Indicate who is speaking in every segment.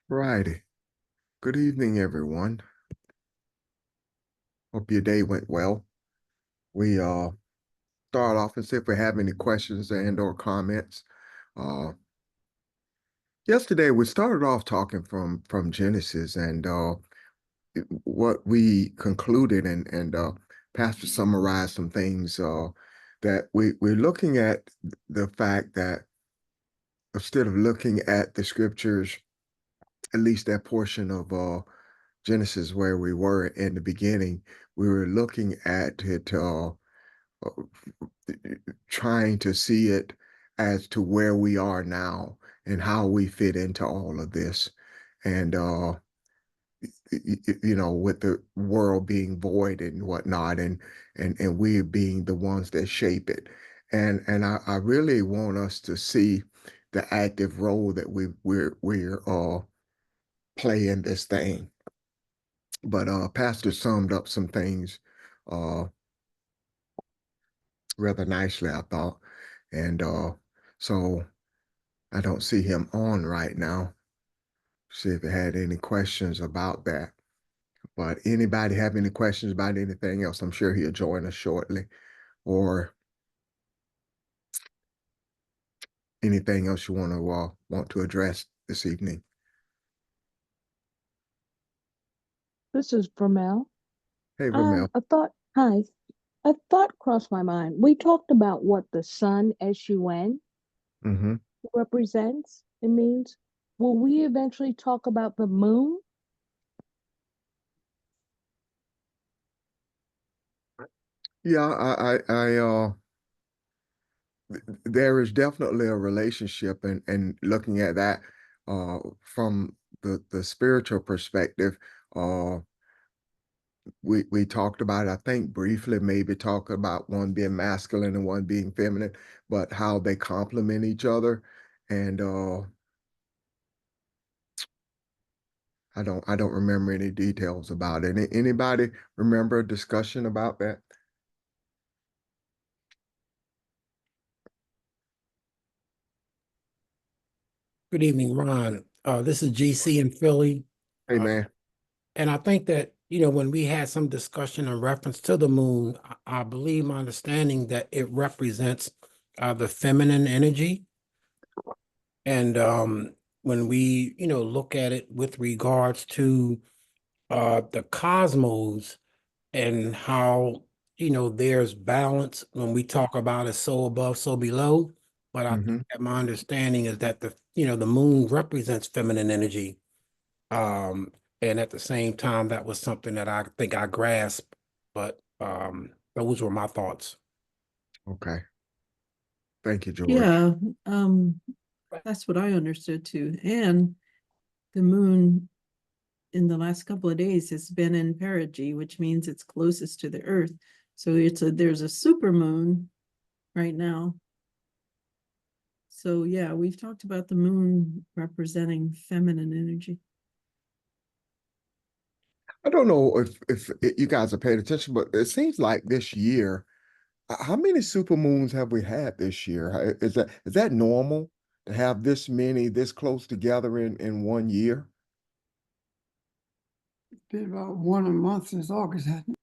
Speaker 1: Righty. Good evening, everyone. Hope your day went well. We start off and see if we have any questions and or comments. Uh Yesterday we started off talking from Genesis and what we concluded and Pastor summarized some things that we're looking at the fact that instead of looking at the scriptures, at least that portion of Genesis where we were in the beginning, we were looking at it, trying to see it as to where we are now and how we fit into all of this. And, with the world being void and whatnot, and we being the ones that shape it. And I really want us to see the active role that we're playing this thing. But Pastor summed up some things uh, rather nicely, I thought. And so I don't see him on right now. See if he had any questions about that. But anybody have any questions about anything else? I'm sure he'll join us shortly. Or anything else you want to address this evening.
Speaker 2: This is Vermel.
Speaker 1: Hey, Ramel.
Speaker 2: Hi, a thought crossed my mind. We talked about what the sun, SUN,
Speaker 1: Hmm.
Speaker 2: represents. It means, will we eventually talk about the moon?
Speaker 1: Yeah, there is definitely a relationship, and looking at that from the spiritual perspective. Uh, we talked about, I think briefly, maybe talk about one being masculine and one being feminine, but how they complement each other. And I don't remember any details about it. Anybody remember a discussion about that?
Speaker 3: Good evening, Ron. This is GC in Philly.
Speaker 1: Hey,
Speaker 3: Uh,
Speaker 1: man.
Speaker 3: and I think that, when we had some discussion in reference to the moon, I believe my understanding that it represents the feminine energy. And when we, look at it with regards to the cosmos and how, there's balance when we talk about it so above, so below. But I
Speaker 1: Hmm.
Speaker 3: think that my understanding is that the moon represents feminine energy. Um, and at the same time, that was something that I think I grasped, but those were my thoughts.
Speaker 1: Okay. Thank you, George.
Speaker 4: Yeah, um, that's what I understood too. And the moon in the last couple of days has been in perigee, which means it's closest to the Earth. So there's a super moon right now. So yeah, we've talked about the moon representing feminine energy.
Speaker 1: I don't know if you guys have paid attention, but it seems like this year, how many super moons have we had this year? Is that normal to have this many this close together in one year?
Speaker 5: It's been about one a month since August, hasn't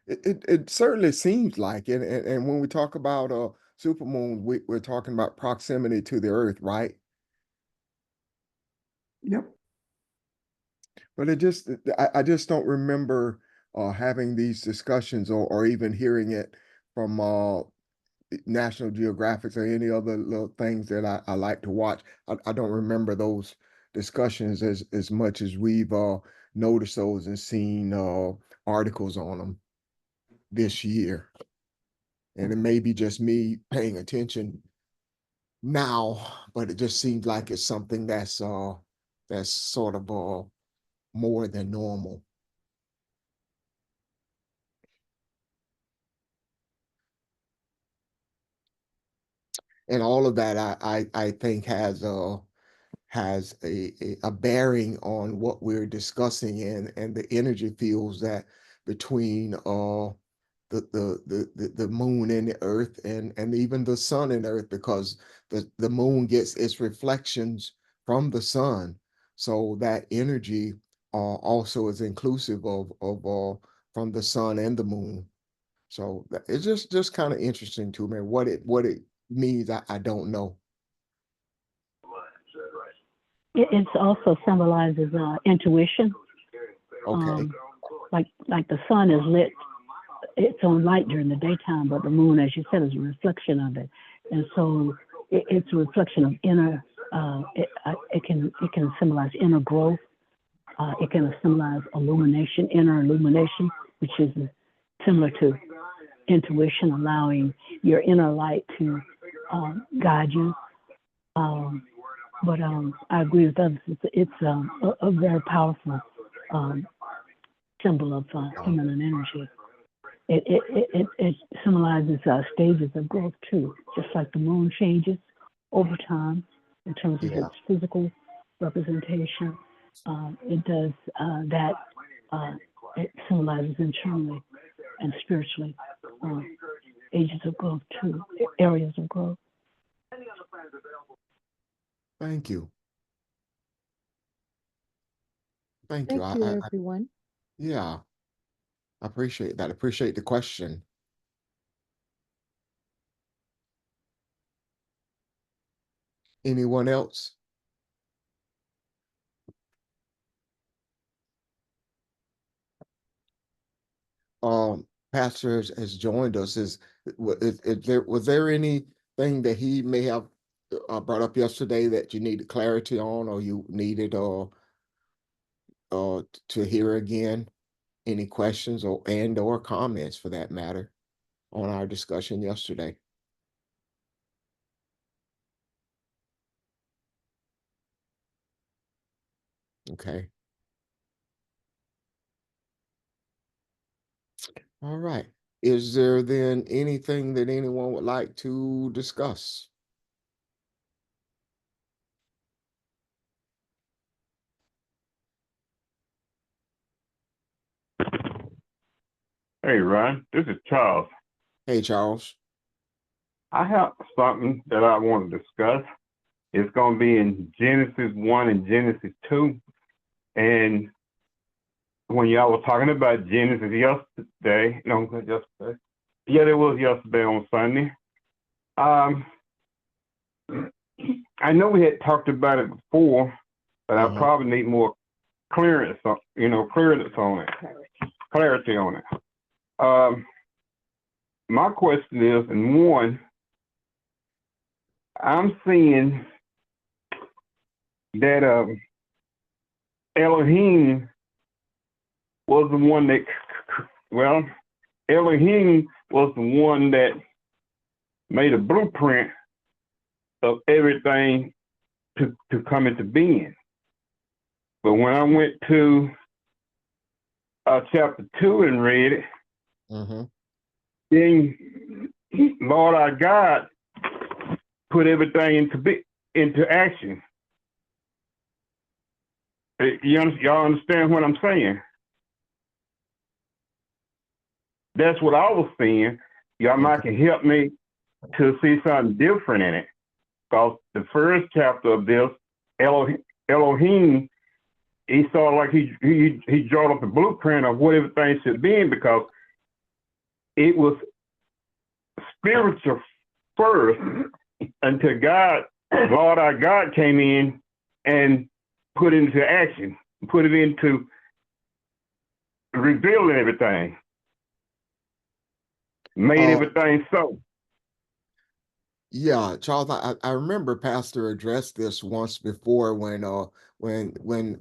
Speaker 1: It certainly seems like it. And when we talk about super moons, we're talking about proximity to the Earth, right?
Speaker 5: it? Yep.
Speaker 1: But I just don't remember having these discussions or even hearing it from National Geographic or any other little things that I like to watch. I don't remember those discussions as much as we've noticed those and seen articles on them this year. And it may be just me paying attention now, but it just seems like it's something that's sort of more than normal. And all of that I think has a bearing on what we're discussing and the energy fields that between the moon and the earth and even the sun and earth, because the moon gets its reflections from the sun. So that energy also is inclusive of from the sun and the moon. So it's just kind of interesting to me. What it means, I don't know.
Speaker 2: It also symbolizes intuition.
Speaker 1: Okay.
Speaker 2: Like the sun is lit its own light during the daytime, but the moon, as you said, is a reflection of it. And so it's a reflection of inner, it can symbolize inner growth. It can symbolize illumination, inner illumination, which is similar to intuition, allowing your inner light to guide you. But I agree with others. It's a very powerful symbol of feminine energy. It symbolizes stages of growth too, just like the moon changes over time in terms of its physical representation. It does that. It symbolizes internally and spiritually ages of growth too, areas of growth.
Speaker 1: Thank you. Thank
Speaker 2: Thank
Speaker 1: you.
Speaker 2: you, everyone.
Speaker 1: Yeah, I appreciate that. I appreciate the question. Anyone else? Pastor has joined us. Was there anything that he may have brought up yesterday that you needed clarity on, or you needed to hear again? Any questions or comments for that matter on our discussion yesterday? Okay. All right. Is there then anything that anyone would like to discuss?
Speaker 6: Hey, Ron, this is Charles.
Speaker 1: Hey, Charles.
Speaker 6: I have something that I want to discuss. It's going to be in Genesis 1 and Genesis 2. And when y'all were talking about Genesis yesterday, no, not yesterday. Yeah, it was yesterday on Sunday. I know we had talked about it before, but I probably need more clearance on clarity on it. My question is, and one, I'm seeing that Elohim was the one that, Elohim was the one that made a blueprint of everything to come into being. But when I went to chapter 2 and read it, then Lord our God put everything into action. Y'all understand what I'm saying? That's what I was seeing. Y'all might can help me to see something different in it. Because the first chapter of this, Elohim, he saw like he drew up a blueprint of what everything should be in, because it was spiritual first until God, Lord our God, came in and put it into action, put it into revealing everything, made everything so.
Speaker 1: Yeah, Charles, I remember Pastor addressed this once before when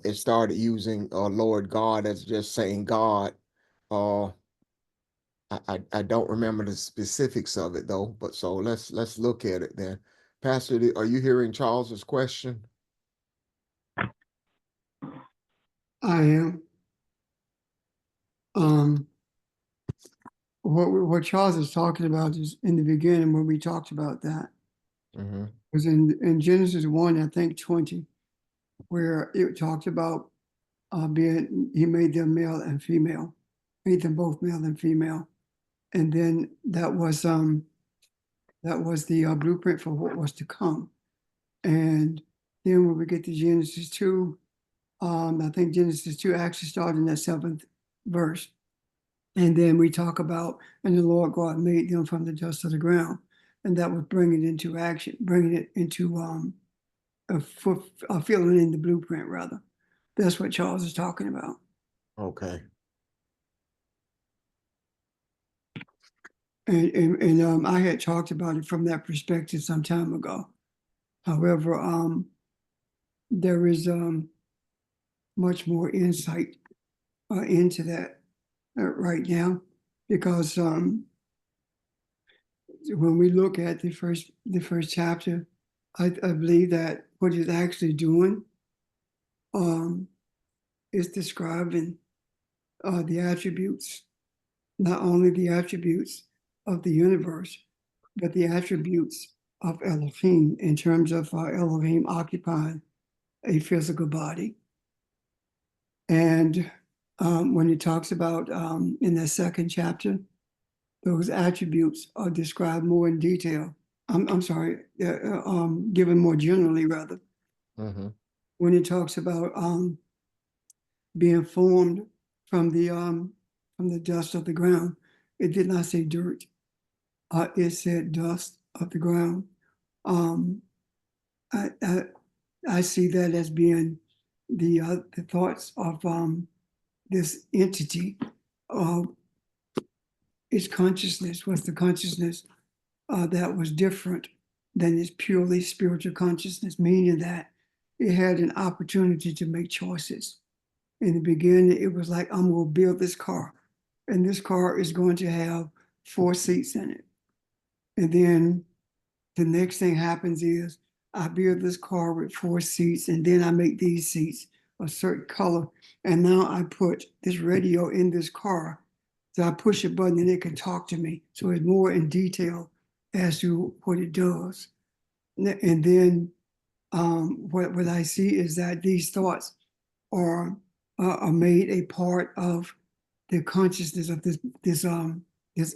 Speaker 1: it started using Lord God as just saying God. I don't remember the specifics of it though, but so let's look at it then. Pastor, are you hearing Charles's question?
Speaker 5: I am. What Charles is talking about is in the beginning when we talked about that. Was in Genesis 1, I think 20, where it talked about he made them male and female, made them both male and female. And then that was the blueprint for what was to come. And then when we get to Genesis 2, I think Genesis 2 actually started in that 7th verse. And then we talk about, and the Lord God made them from the dust of the ground. And that was bringing it into action, bringing it into filling in the blueprint, rather. That's what Charles is talking about.
Speaker 1: Okay.
Speaker 5: And I had talked about it from that perspective some time ago. However, there is much more insight into that right now, because when we look at the first chapter, I believe that what it's actually doing is describing the attributes, not only the attributes of the universe, but the attributes of Elohim, in terms of Elohim occupying a physical body. And when he talks about in the 2nd chapter, those attributes are described more in detail. I'm sorry, given more generally, rather.
Speaker 1: Mm-hmm.
Speaker 5: When it talks about being formed from the dust of the ground, it did not say dirt. It said dust of the ground. I see that as being the thoughts of this entity. Its consciousness was the consciousness that was different than its purely spiritual consciousness, meaning that it had an opportunity to make choices. In the beginning, it was like, I'm going to build this car, and this car is going to have 4 seats in it. And then the next thing happens is I build this car with 4 seats, and then I make these seats a certain color. And now I put this radio in this car. So I push a button and it can talk to me. So it's more in detail as to what it does. And then what I see is that these thoughts are made a part of the consciousness of this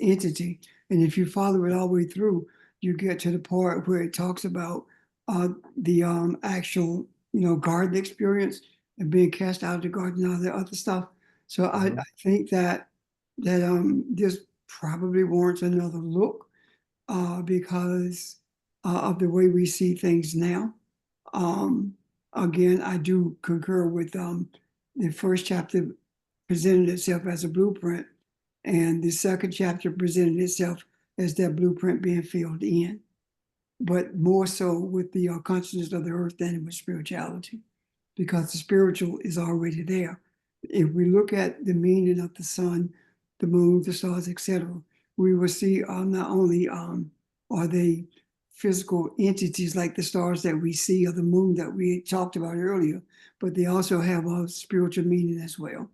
Speaker 5: entity. And if you follow it all the way through, you get to the part where it talks about the actual, garden experience and being cast out of the garden and all that other stuff. So I think that this probably warrants another look because of the way we see things now. Again, I do concur with the first chapter presented itself as a blueprint, and the 2nd chapter presented itself as that blueprint being filled in, but more so with the consciousness of the earth than with spirituality, because the spiritual is already there. If we look at the meaning of the sun, the moon, the stars, etc., we will see not only are they physical entities like the stars that we see or the moon that we talked about earlier, but they also have a spiritual meaning as well.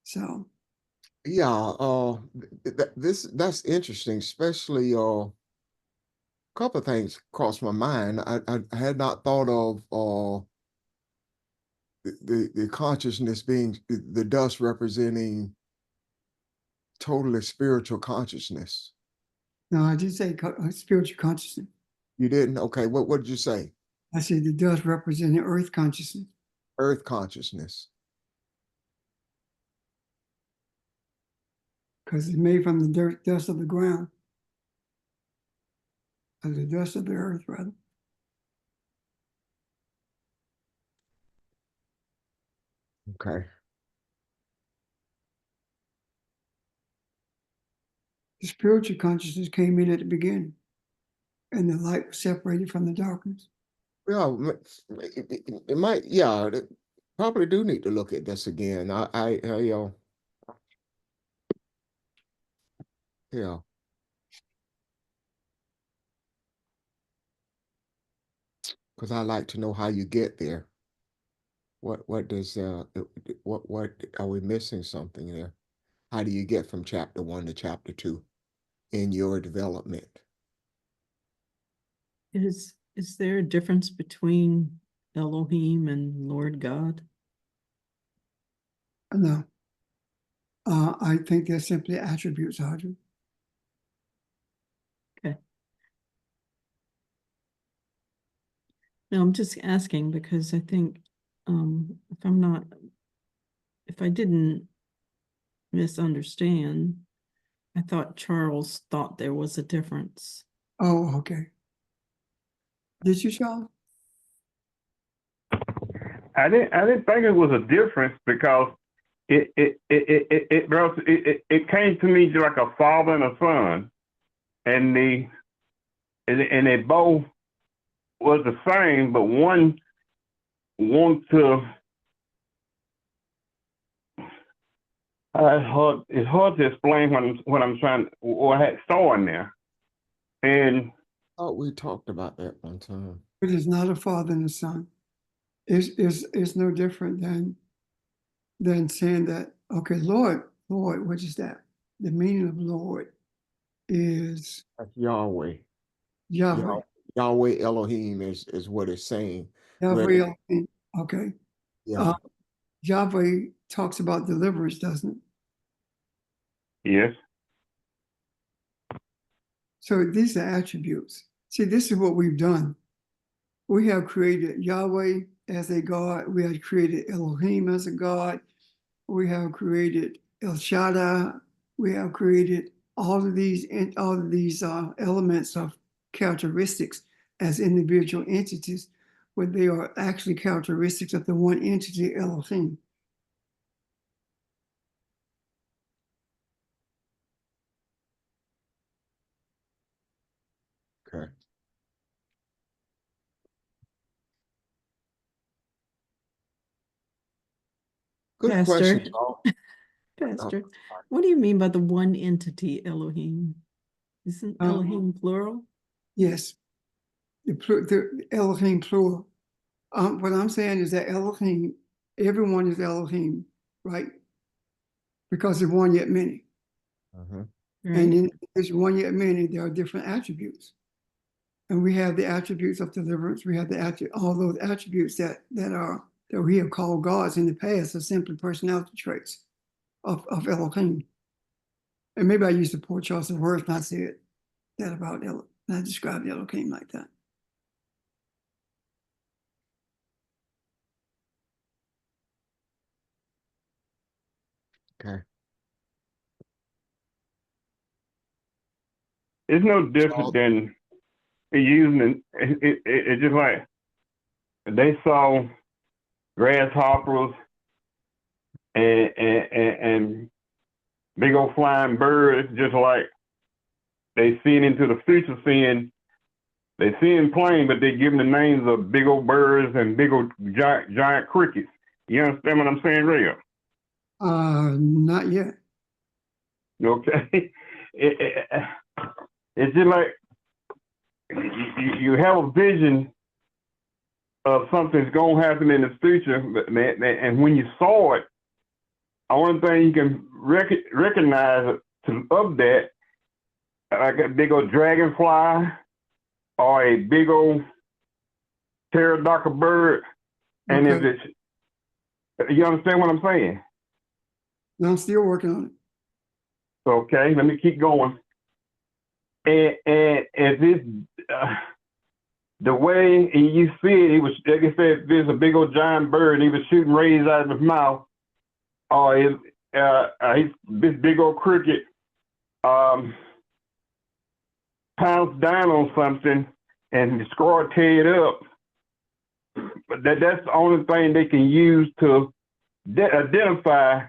Speaker 5: So
Speaker 1: Yeah, that's interesting, especially a couple of things crossed my mind. I had not thought of the consciousness being the dust representing totally spiritual consciousness.
Speaker 5: no, I did say spiritual consciousness.
Speaker 1: You didn't? Okay, what did you say?
Speaker 5: I said the dust representing earth consciousness.
Speaker 1: Earth consciousness.
Speaker 5: Because it's made from the dust of the ground, or the dust of the earth, rather.
Speaker 1: Okay.
Speaker 5: The spiritual consciousness came in at the beginning, and the light was separated from the darkness.
Speaker 1: Yeah, it might. Yeah, probably do need to look at this again. Yeah. Because I like to know how you get there. What does what are we missing something there? How do you get from chapter 1 to chapter 2 in your development?
Speaker 4: Is there a difference between Elohim and Lord God?
Speaker 5: No, I think they're simply attributes, Audrey.
Speaker 4: Okay. No, I'm just asking because I think if I didn't misunderstand, I thought Charles thought there was a difference.
Speaker 5: Oh, okay. Did you, Charles?
Speaker 6: I didn't think it was a difference because it came to me just like a father and a son, and they both was the same, but one wants to. It's hard to explain what I'm trying, what I had saw in there, and
Speaker 1: Oh, we talked about that one time.
Speaker 5: It is not a father and a son. It's no different than saying that, okay, Lord, what is that? The meaning of Lord is
Speaker 1: That's Yahweh.
Speaker 5: Yahweh.
Speaker 1: Yahweh Elohim is what it's saying.
Speaker 5: Yahweh Elohim. Okay.
Speaker 1: Yeah.
Speaker 5: Yahweh talks about deliverance, doesn't it?
Speaker 6: yes,
Speaker 5: So these are attributes. See, this is what we've done. We have created Yahweh as a God. We have created Elohim as a God. We have created El Shaddai. We have created all of these elements of characteristics as individual entities, but they are actually characteristics of the one entity, Elohim.
Speaker 1: Okay. Good
Speaker 4: Pastor.
Speaker 1: question, Paul.
Speaker 4: Pastor, what do you mean by the one entity Elohim? Isn't Elohim plural?
Speaker 5: Yes, the Elohim plural. What I'm saying is that Elohim, everyone is Elohim, right? Because of one yet many.
Speaker 1: Mhm.
Speaker 4: Right.
Speaker 5: And in this one yet many, there are different attributes. And we have the attributes of deliverance. We have all those attributes that we have called gods in the past are simply personality traits of Elohim. And maybe I used a poor choice of words not said that about not described Elohim like that.
Speaker 1: Okay.
Speaker 6: it's no different than using it. It's just like they saw grasshoppers and big old flying birds, just like they seeing into the future, they seeing plain, but they giving the names of big old birds and big old giant crickets. You understand what I'm saying, Ray?
Speaker 5: Not yet.
Speaker 6: Okay, it's just like you have a vision of something's gonna happen in the future, and when you saw it, the only thing you can recognize of that, like a big old dragonfly or a big old pterodactyl bird, and if
Speaker 5: Okay.
Speaker 6: it's, you understand what I'm saying?
Speaker 5: No, I'm still working on it.
Speaker 6: Okay, let me keep going. And if it's the way you see it, he was, like I said, if there's a big old giant bird and he was shooting rays out of his mouth, or this big old cricket pounced down on something and destroyed, tear it up. But that's the only thing they can use to identify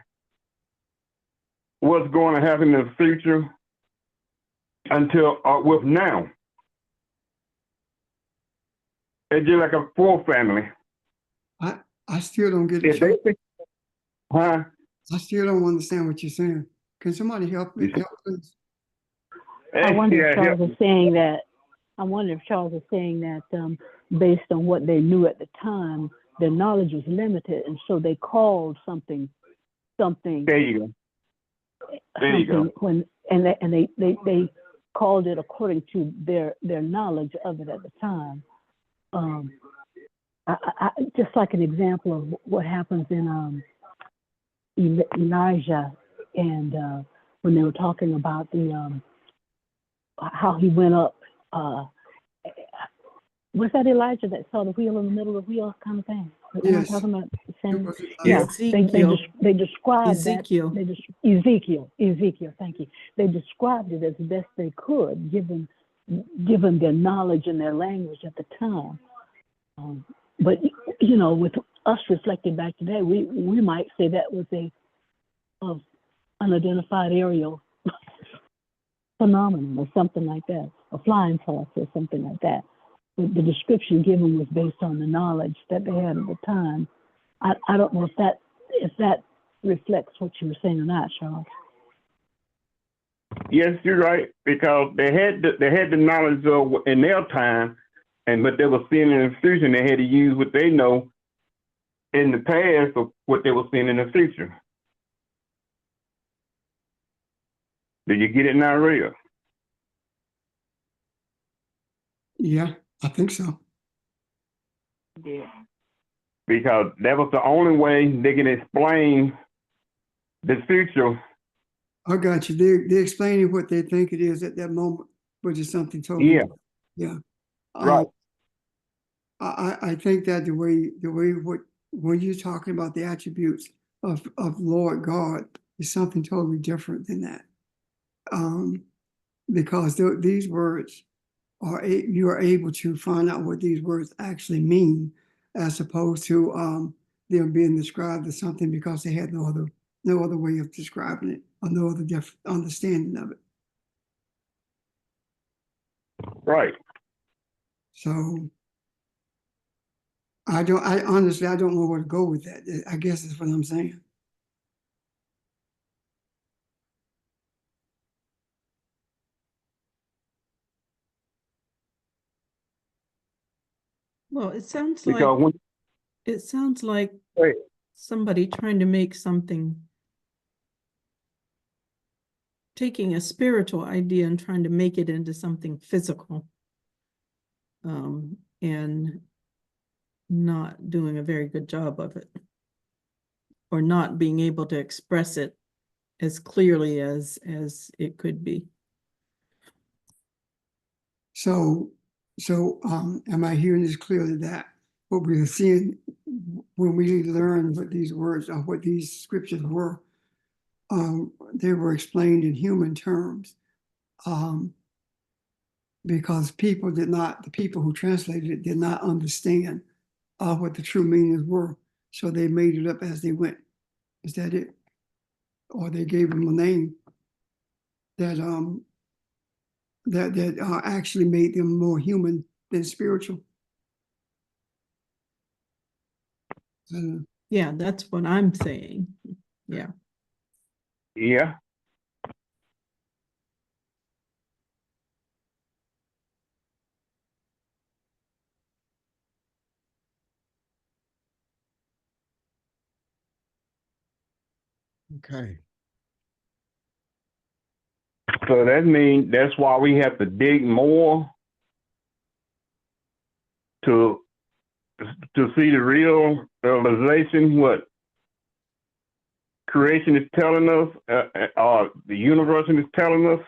Speaker 6: what's going to happen in the future until with now. It's just like a full family.
Speaker 5: I still don't get
Speaker 6: If
Speaker 5: it.
Speaker 6: they, huh?
Speaker 5: I still don't understand what you're saying. Can somebody help me? Help, please?
Speaker 2: I wonder if
Speaker 6: Yeah,
Speaker 2: Charles is saying that. I wonder if Charles is saying that based on what they knew at the time, their knowledge was limited, and so they called something.
Speaker 6: there you go. There you go.
Speaker 2: They called it according to their knowledge of it at the time. I just like an example of what happens in Elijah, and when they were talking about the how he went up. Was that Elijah that saw the wheel in the middle of the wheel kind of thing? Am I
Speaker 5: Yes.
Speaker 2: talking about the
Speaker 5: It
Speaker 2: same?
Speaker 5: was,
Speaker 2: Yeah,
Speaker 4: Ezekiel.
Speaker 2: they described
Speaker 4: Ezekiel.
Speaker 2: Ezekiel, thank you. They described it as best they could, given their knowledge and their language at the time. But you know, with us reflecting back today, we might say that was a of unidentified aerial phenomenon or something like that, a flying saucer or something like that. But the description given was based on the knowledge that they had at the time. I don't know if that reflects what you were saying or not, Charles.
Speaker 6: Yes, you're right, because they had the knowledge of in their time, but they were seeing in the future, and they had to use what they know in the past of what they were seeing in the future. Do you get it now, Rhea?
Speaker 5: yeah, I think so.
Speaker 6: Because that was the only way they can explain the future.
Speaker 5: I got you. They're explaining what they think it is at that moment, which is something totally
Speaker 6: Yeah,
Speaker 5: different. Yeah.
Speaker 6: right.
Speaker 5: I think that the way when you're talking about the attributes of Lord God is something totally different than that. Because these words you are able to find out what these words actually mean, as opposed to them being described as something because they had no other way of describing it or no other understanding of it.
Speaker 6: Right.
Speaker 5: So I honestly don't know where to go with that. I guess that's what I'm saying.
Speaker 4: Well, it sounds
Speaker 6: Because
Speaker 4: like
Speaker 6: Wait.
Speaker 4: somebody trying to make something, taking a spiritual idea and trying to make it into something physical, and not doing a very good job of it, or not being able to express it as clearly as it could be.
Speaker 5: So am I hearing this clearly that what we're seeing when we learn what these words or what these scriptures were, they were explained in human terms, because the people who translated it did not understand what the true meanings were. So they made it up as they went. Is that it? Or they gave them a name that actually made them more human than spiritual.
Speaker 4: Yeah, that's what I'm saying. Yeah.
Speaker 6: yeah,
Speaker 1: Okay.
Speaker 6: so that means that's why we have to dig more to see the real realization what creation is telling us, or the universe is telling us.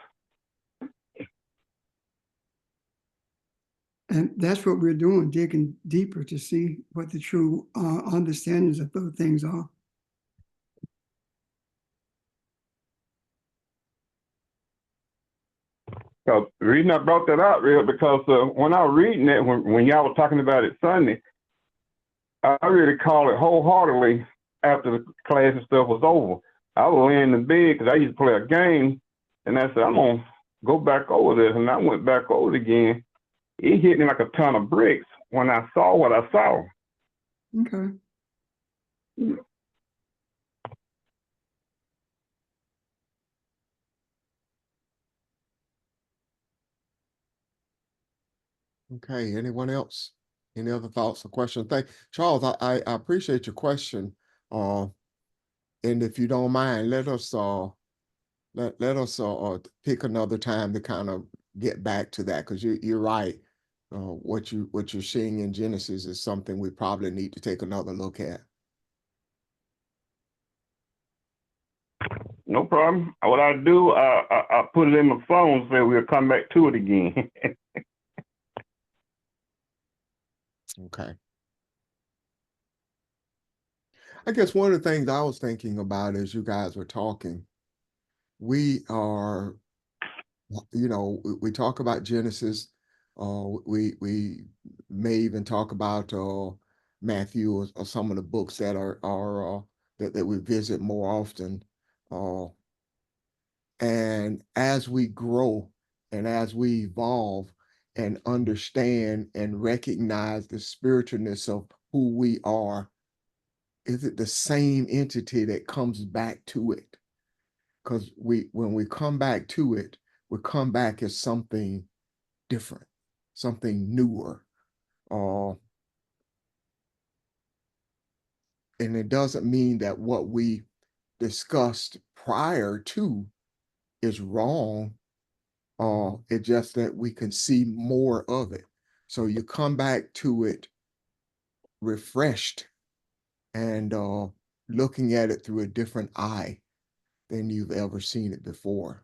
Speaker 5: And that's what we're doing, digging deeper to see what the true understandings of those things are.
Speaker 6: So the reason I brought that out, real, because when I was reading it, when y'all were talking about it Sunday, I really called it wholeheartedly after the class and stuff was over. I was laying in bed because I used to play a game, and I said, I'm going to go back over this. And I went back over it again. It hit me like a ton of bricks when I saw what I saw.
Speaker 5: Okay.
Speaker 1: Okay. Anyone else? Any other thoughts or questions? Charles, I appreciate your question. And if you don't mind, let us pick another time to kind of get back to that, because you're right. What you're seeing in Genesis is something we probably need to take another look at.
Speaker 6: No problem. What I do, I put it in my phone so we'll come back to it again.
Speaker 1: Okay. I guess one of the things I was thinking about as you guys were talking, we are, we talk about Genesis. We may even talk about Matthew or some of the books that are that we visit more often. Uh, and as we grow and as we evolve and understand and recognize the spiritualness of who we are, is it the same entity that comes back to it? Because when we come back to it, we come back as something different, something newer. Uh, and it doesn't mean that what we discussed prior to is wrong. It's just that we can see more of it. So you come back to it refreshed and looking at it through a different eye than you've ever seen it before.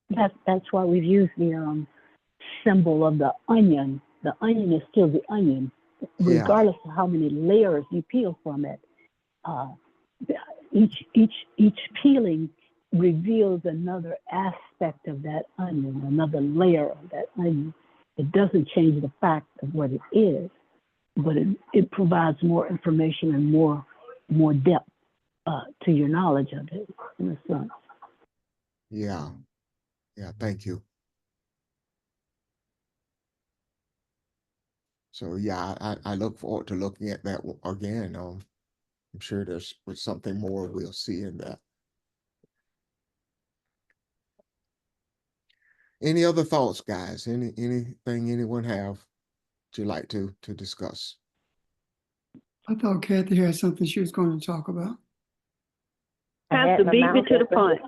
Speaker 2: That's why we've used the symbol of the onion. The onion is still the onion,
Speaker 1: Yeah.
Speaker 2: regardless of how many layers you peel from it. Each peeling reveals another aspect of that onion, another layer of that onion. It doesn't change the fact of what it is, but it provides more information and more depth to your knowledge of it, in a sense.
Speaker 1: Yeah. Yeah. Thank you. So yeah, I look forward to looking at that again. I'm sure there's something more we'll see in that. Any other thoughts, guys? Anything anyone have that you'd like to discuss?
Speaker 5: I thought Kathy had something she was going to talk about.
Speaker 7: Have to beat me to the punch.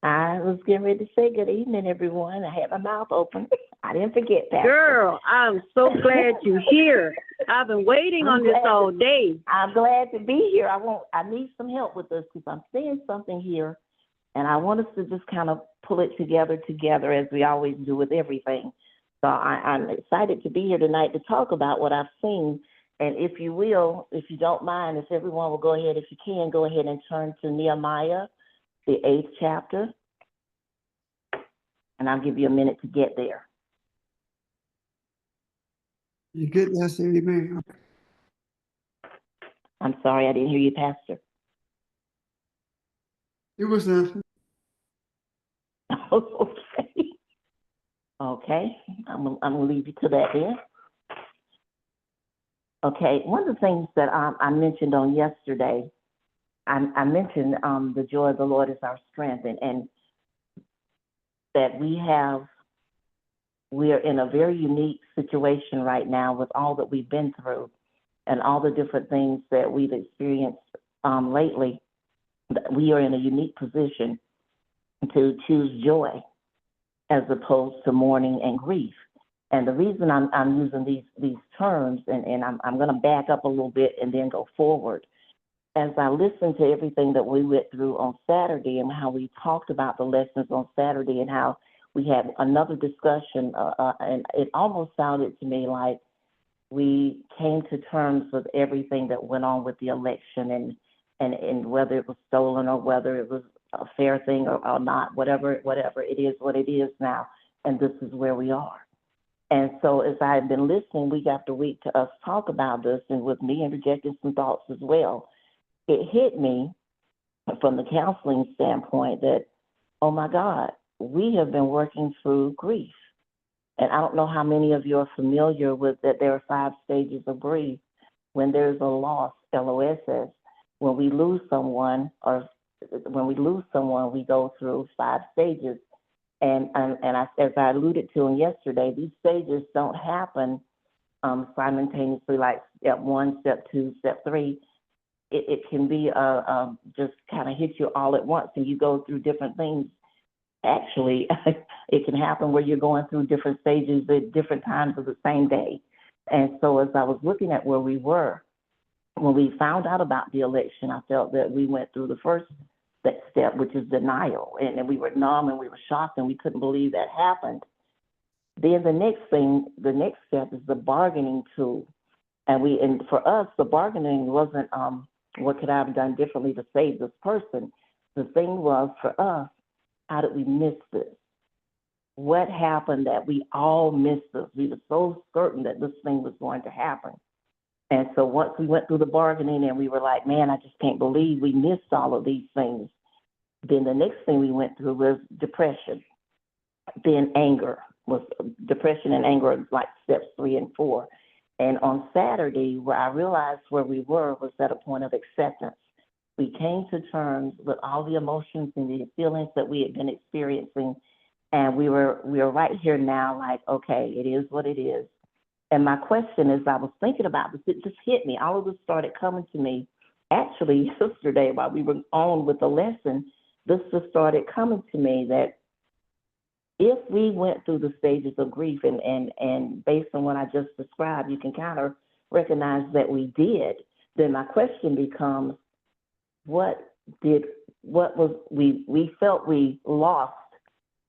Speaker 7: I was getting ready to say good evening, everyone. I had my mouth open. I didn't forget that.
Speaker 8: Girl, I'm so glad you're here. I've been waiting on this all day.
Speaker 7: I'm glad to be here. I need some help with this because I'm seeing something here, and I want us to just kind of pull it together as we always do with everything. So I'm excited to be here tonight to talk about what I've seen. And if you will, if you don't mind, if everyone will go ahead, if you can, go ahead and turn to Nehemiah, the 8th chapter. And I'll give you a minute to get there.
Speaker 5: You get that, say amen.
Speaker 7: I'm sorry, I didn't hear you, Pastor.
Speaker 5: It was nothing.
Speaker 7: Okay. Okay, I'm gonna leave you to that then. Okay, one of the things that I mentioned on yesterday, I mentioned the joy of the Lord is our strength, and that we are in a very unique situation right now with all that we've been through and all the different things that we've experienced lately. We are in a unique position to choose joy as opposed to mourning and grief. And the reason I'm using these terms, and I'm going to back up a little bit and then go forward. As I listened to everything that we went through on Saturday and how we talked about the lessons on Saturday and how we had another discussion, and it almost sounded to me like we came to terms with everything that went on with the election and whether it was stolen or whether it was a fair thing or not, whatever, it is what it is now. And this is where we are. And so as I've been listening week after week to us talk about this, and with me interjecting some thoughts as well, it hit me from the counseling standpoint that, oh my God, we have been working through grief. And I don't know how many of you are familiar with that there are 5 stages of grief. When there's a loss, LOSS, when we lose someone, we go through 5 stages. And as I alluded to yesterday, these stages don't happen simultaneously, like step 1, step 2, step 3. It can be just kind of hit you all at once, and you go through different things. Actually, it can happen where you're going through different stages at different times of the same day. And so as I was looking at where we were, when we found out about the election, I felt that we went through the first step, which is denial. And we were numb and we were shocked and we couldn't believe that happened. Then the next step is the bargaining tool. And for us, the bargaining wasn't, what could I have done differently to save this person? The thing was for us, how did we miss this? What happened that we all missed this? We were so certain that this thing was going to happen. And so once we went through the bargaining and we were like, man, I just can't believe we missed all of these things. Then the next thing we went through was depression. Then anger was depression and anger are like steps 3 and 4. And on Saturday, where I realized where we were was at a point of acceptance. We came to terms with all the emotions and the feelings that we had been experiencing. And we were right here now, like, okay, it is what it is. And my question is, I was thinking about this, it just hit me. All of this started coming to me. Actually, yesterday, while we were on with the lesson, this just started coming to me that if we went through the stages of grief, and based on what I just described, you can kind of recognize that we did, then my question becomes, we felt we lost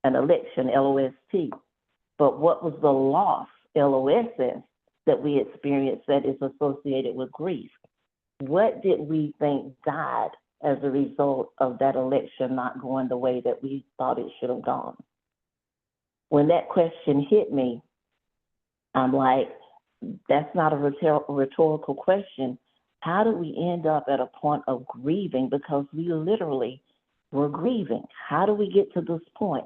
Speaker 7: an election, LOST, but what was the loss, LOSS, that we experienced that is associated with grief? What did we think died as a result of that election not going the way that we thought it should have gone? When that question hit me, I'm like, that's not a rhetorical question. How did we end up at a point of grieving? Because we literally were grieving. How do we get to this point?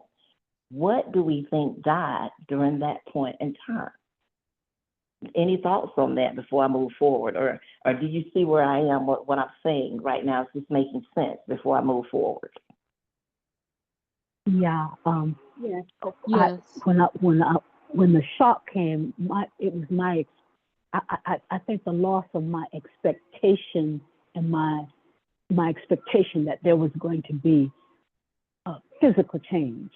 Speaker 7: What do we think died during that point in time? Any thoughts on that before I move forward? Or do you see where I am, what I'm saying right now? Is this making sense before I move forward?
Speaker 2: Yeah.
Speaker 8: Yes.
Speaker 2: Yes. When the shock came, I think the loss of my expectation and my expectation that there was going to be a physical change.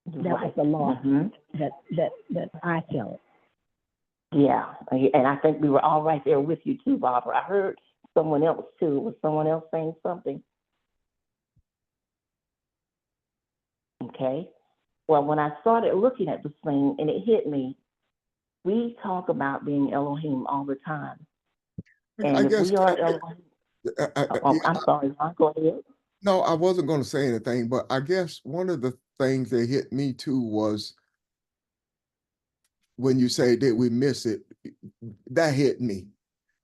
Speaker 2: That was the loss that I felt.
Speaker 7: Yeah, and I think we were all right there with you too, Barbara. I heard someone else too. Was someone else saying something? Okay. Well, when I started looking at this thing and it hit me, we talk about being Elohim all the time. And
Speaker 1: I
Speaker 7: if
Speaker 1: guess
Speaker 7: we are Elohim, I'm sorry, Ron, go ahead.
Speaker 1: no, I wasn't going to say anything, but I guess one of the things that hit me too was when you say did we miss it, that hit me.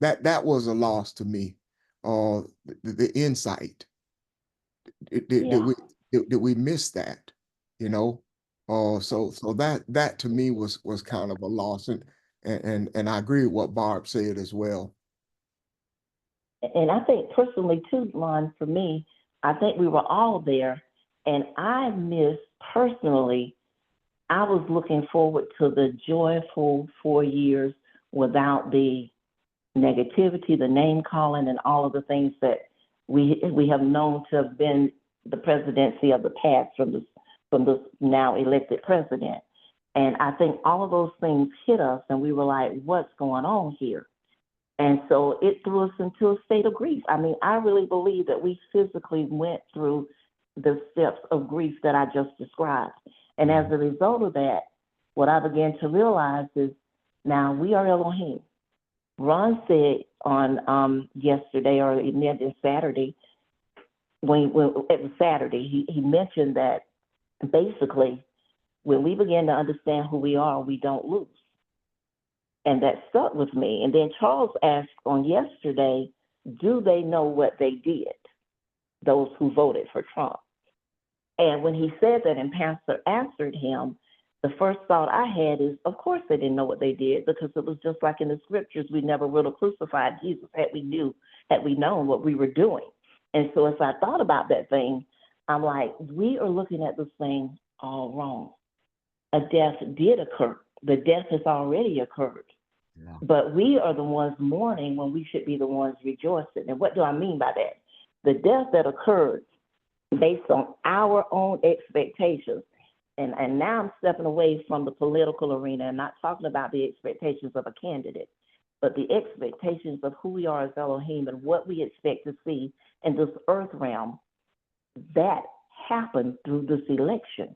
Speaker 1: That was a loss to me. The insight. Did we miss that? You know? So that to me was kind of a loss, and I agree with what Barb said as well.
Speaker 7: And I think personally too, Lon, for me, I think we were all there, and I missed personally. I was looking forward to the joyful 4 years without the negativity, the name calling, and all of the things that we have known to have been the presidency of the past from this now elected president. And I think all of those things hit us, and we were like, what's going on here? And so it threw us into a state of grief. I mean, I really believe that we physically went through the steps of grief that I just described. And as a result of that, what I began to realize is now we are Elohim. Ron said on yesterday or Saturday, when it was Saturday, he mentioned that basically when we begin to understand who we are, we don't lose. And that stuck with me. And then Charles asked on yesterday, do they know what they did, those who voted for Trump? And when he said that and Pastor answered him, the first thought I had is, of course they didn't know what they did, because it was just like in the scriptures, we never would have crucified Jesus had we known what we were doing. And so as I thought about that thing, I'm like, we are looking at this thing all wrong. A death did occur. The death has already occurred. Yeah. But we are the ones mourning when we should be the ones rejoicing. And what do I mean by that? The death that occurred based on our own expectations. And now I'm stepping away from the political arena and not talking about the expectations of a candidate, but the expectations of who we are as Elohim and what we expect to see in this earth realm. That happened through this election.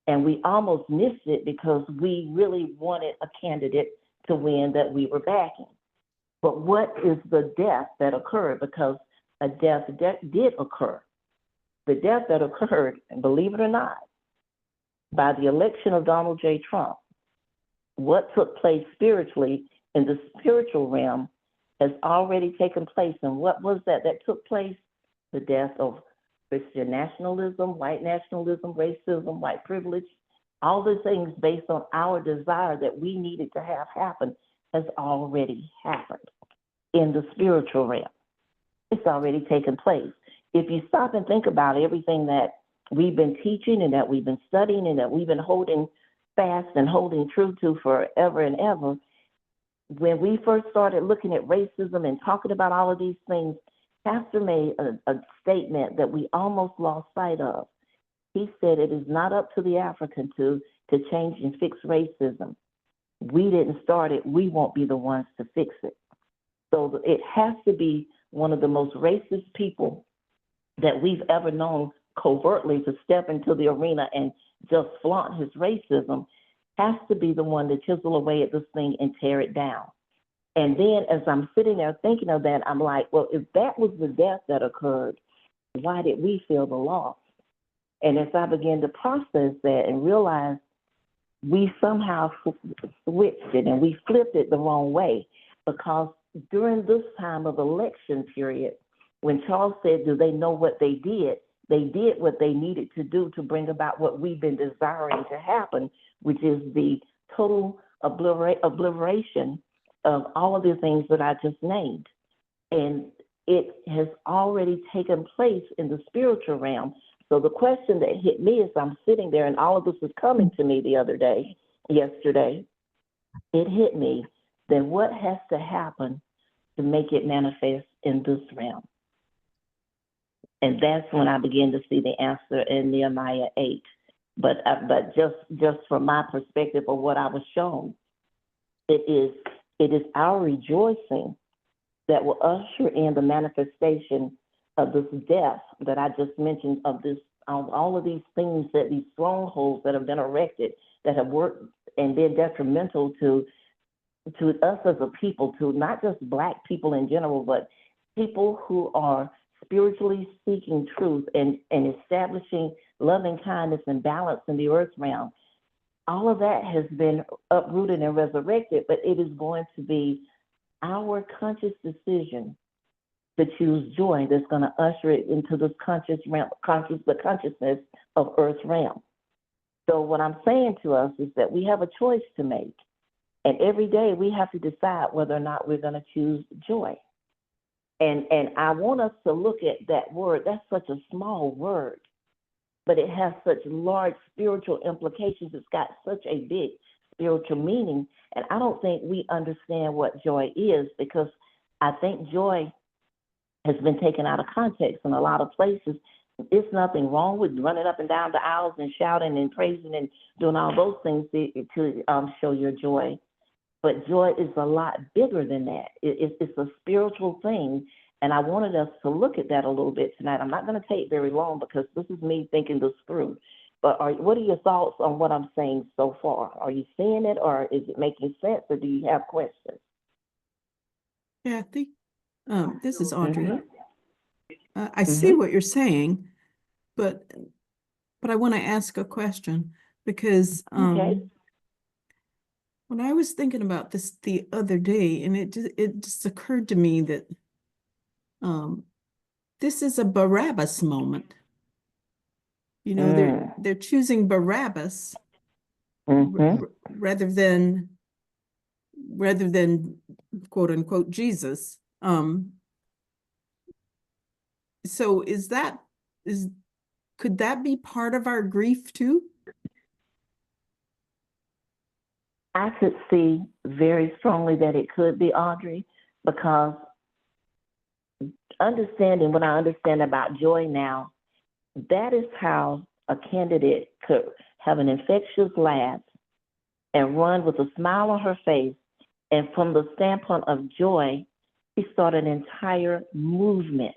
Speaker 7: And we almost missed it because we really wanted a candidate to win that we were backing. But what is the death that occurred? Because a death did occur. The death that occurred, and believe it or not, by the election of Donald J. Trump, what took place spiritually in the spiritual realm has already taken place. And what was that took place? The death of Christian nationalism, white nationalism, racism, white privilege, all the things based on our desire that we needed to have happen has already happened in the spiritual realm. It's already taken place. If you stop and think about everything that we've been teaching and that we've been studying and that we've been holding fast and holding true to forever and ever, when we first started looking at racism and talking about all of these things, Pastor made a statement that we almost lost sight of. He said it is not up to the African to change and fix racism. We didn't start it. We won't be the ones to fix it. So it has to be one of the most racist people that we've ever known covertly to step into the arena and just flaunt his racism, has to be the one to chisel away at this thing and tear it down. And then as I'm sitting there thinking of that, I'm like, well, if that was the death that occurred, why did we feel the loss? And as I began to process that and realize we somehow switched it and we flipped it the wrong way, because during this time of election period, when Charles said, do they know what they did what they needed to do to bring about what we've been desiring to happen, which is the total obliteration of all of the things that I just named. And it has already taken place in the spiritual realm. So the question that hit me as I'm sitting there and all of this was coming to me yesterday, it hit me, then what has to happen to make it manifest in this realm? And that's when I began to see the answer in Nehemiah 8. But just from my perspective of what I was shown, it is our rejoicing that will usher in the manifestation of this death that I just mentioned, of this, all of these things, that these strongholds that have been erected, that have worked and been detrimental to us as a people, to not just Black people in general, but people who are spiritually seeking truth and establishing loving kindness and balance in the earth realm. All of that has been uprooted and resurrected, but it is going to be our conscious decision to choose joy that's going to usher it into this conscious realm, the consciousness of earth realm. So what I'm saying to us is that we have a choice to make. And every day we have to decide whether or not we're going to choose joy. And I want us to look at that word. That's such a small word, but it has such large spiritual implications. It's got such a big spiritual meaning. And I don't think we understand what joy is, because I think joy has been taken out of context in a lot of places. It's nothing wrong with running up and down the aisles and shouting and praising and doing all those things to show your joy. But joy is a lot bigger than that. It's a spiritual thing. And I wanted us to look at that a little bit tonight. I'm not going to take very long because this is me thinking this through. But what are your thoughts on what I'm saying so far? Are you seeing it, or is it making sense, or do you have questions?
Speaker 4: Kathy, this is Audrey.
Speaker 7: Mm-hmm.
Speaker 4: I see what you're saying, but I want to ask a question, because
Speaker 7: Okay.
Speaker 4: when I was thinking about this the other day, and it just occurred to me that this is a Barabbas moment. You know, they're choosing Barabbas rather than quote unquote Jesus. So could that be part of our grief too?
Speaker 7: I could see very strongly that it could be, Audrey, because understanding what I understand about joy now, that is how a candidate could have an infectious laugh and run with a smile on her face. And from the standpoint of joy, she started an entire movement.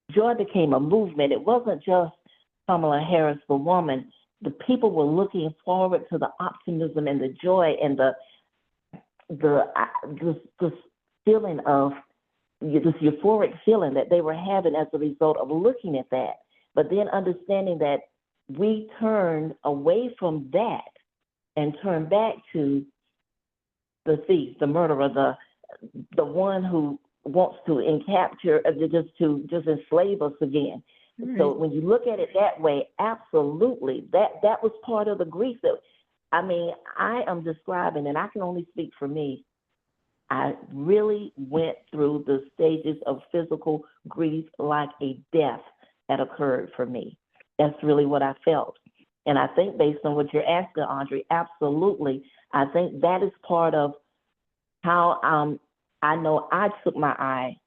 Speaker 7: Joy became a movement. It wasn't just Kamala Harris, the woman. The people were looking forward to the optimism and the joy and the feeling of this euphoric feeling that they were having as a result of looking at that, but then understanding that we turned away from that and turned back to the thief, the murderer, the one who wants to just enslave us again. So
Speaker 4: Right.
Speaker 7: when you look at it that way, absolutely, that was part of the grief that, I mean, I am describing, and I can only speak for me. I really went through the stages of physical grief like a death had occurred for me. That's really what I felt. And I think based on what you're asking, Audrey, absolutely, I think that is part of how I know I took my eye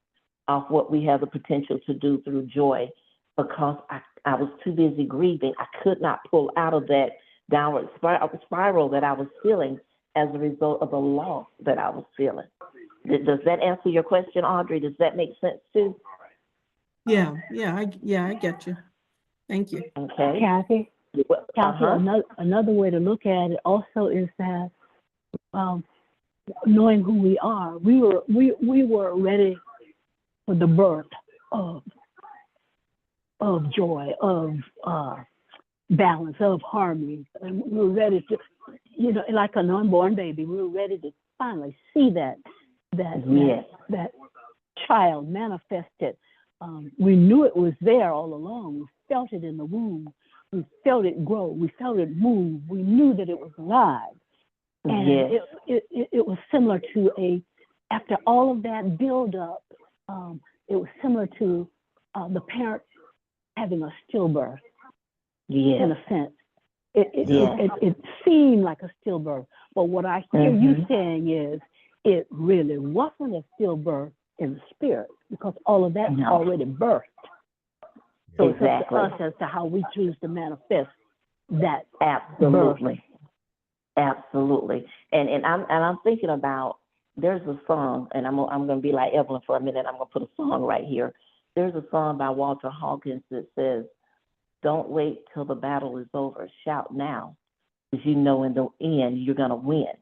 Speaker 7: off what we have the potential to do through joy, because I was too busy grieving. I could not pull out of that downward spiral that I was feeling as a result of the loss that I was feeling. Does that answer your question, Audrey? Does that make sense too?
Speaker 4: Yeah, I get you. Thank you.
Speaker 7: Okay.
Speaker 2: Kathy,
Speaker 7: Uh-huh.
Speaker 2: another way to look at it also is that knowing who we are, we were ready for the birth of joy, of balance, of harmony, and we were ready to, like an unborn baby, we were ready to finally see that
Speaker 7: Yes.
Speaker 2: that child manifested. We knew it was there all along. We felt it in the womb. We felt it grow. We felt it move. We knew that it was alive. And
Speaker 7: Yes.
Speaker 2: it was similar to after all of that build up, it was similar to the parent having a stillbirth
Speaker 7: Yes.
Speaker 2: in a sense.
Speaker 7: Yes.
Speaker 2: It seemed like a stillbirth. But what I hear you
Speaker 7: Mhm.
Speaker 2: saying is it really wasn't a stillbirth in the spirit, because all of that's
Speaker 7: No.
Speaker 2: already birthed. So
Speaker 7: Exactly.
Speaker 2: it's up to us as to how we choose to manifest that.
Speaker 7: Absolutely. Absolutely. And I'm thinking about, there's a song, and I'm gonna be like Evelyn for a minute. I'm gonna put a song right here. There's a song by Walter Hawkins that says, "Don't wait till the battle is over. Shout now, because you know in the end you're gonna win."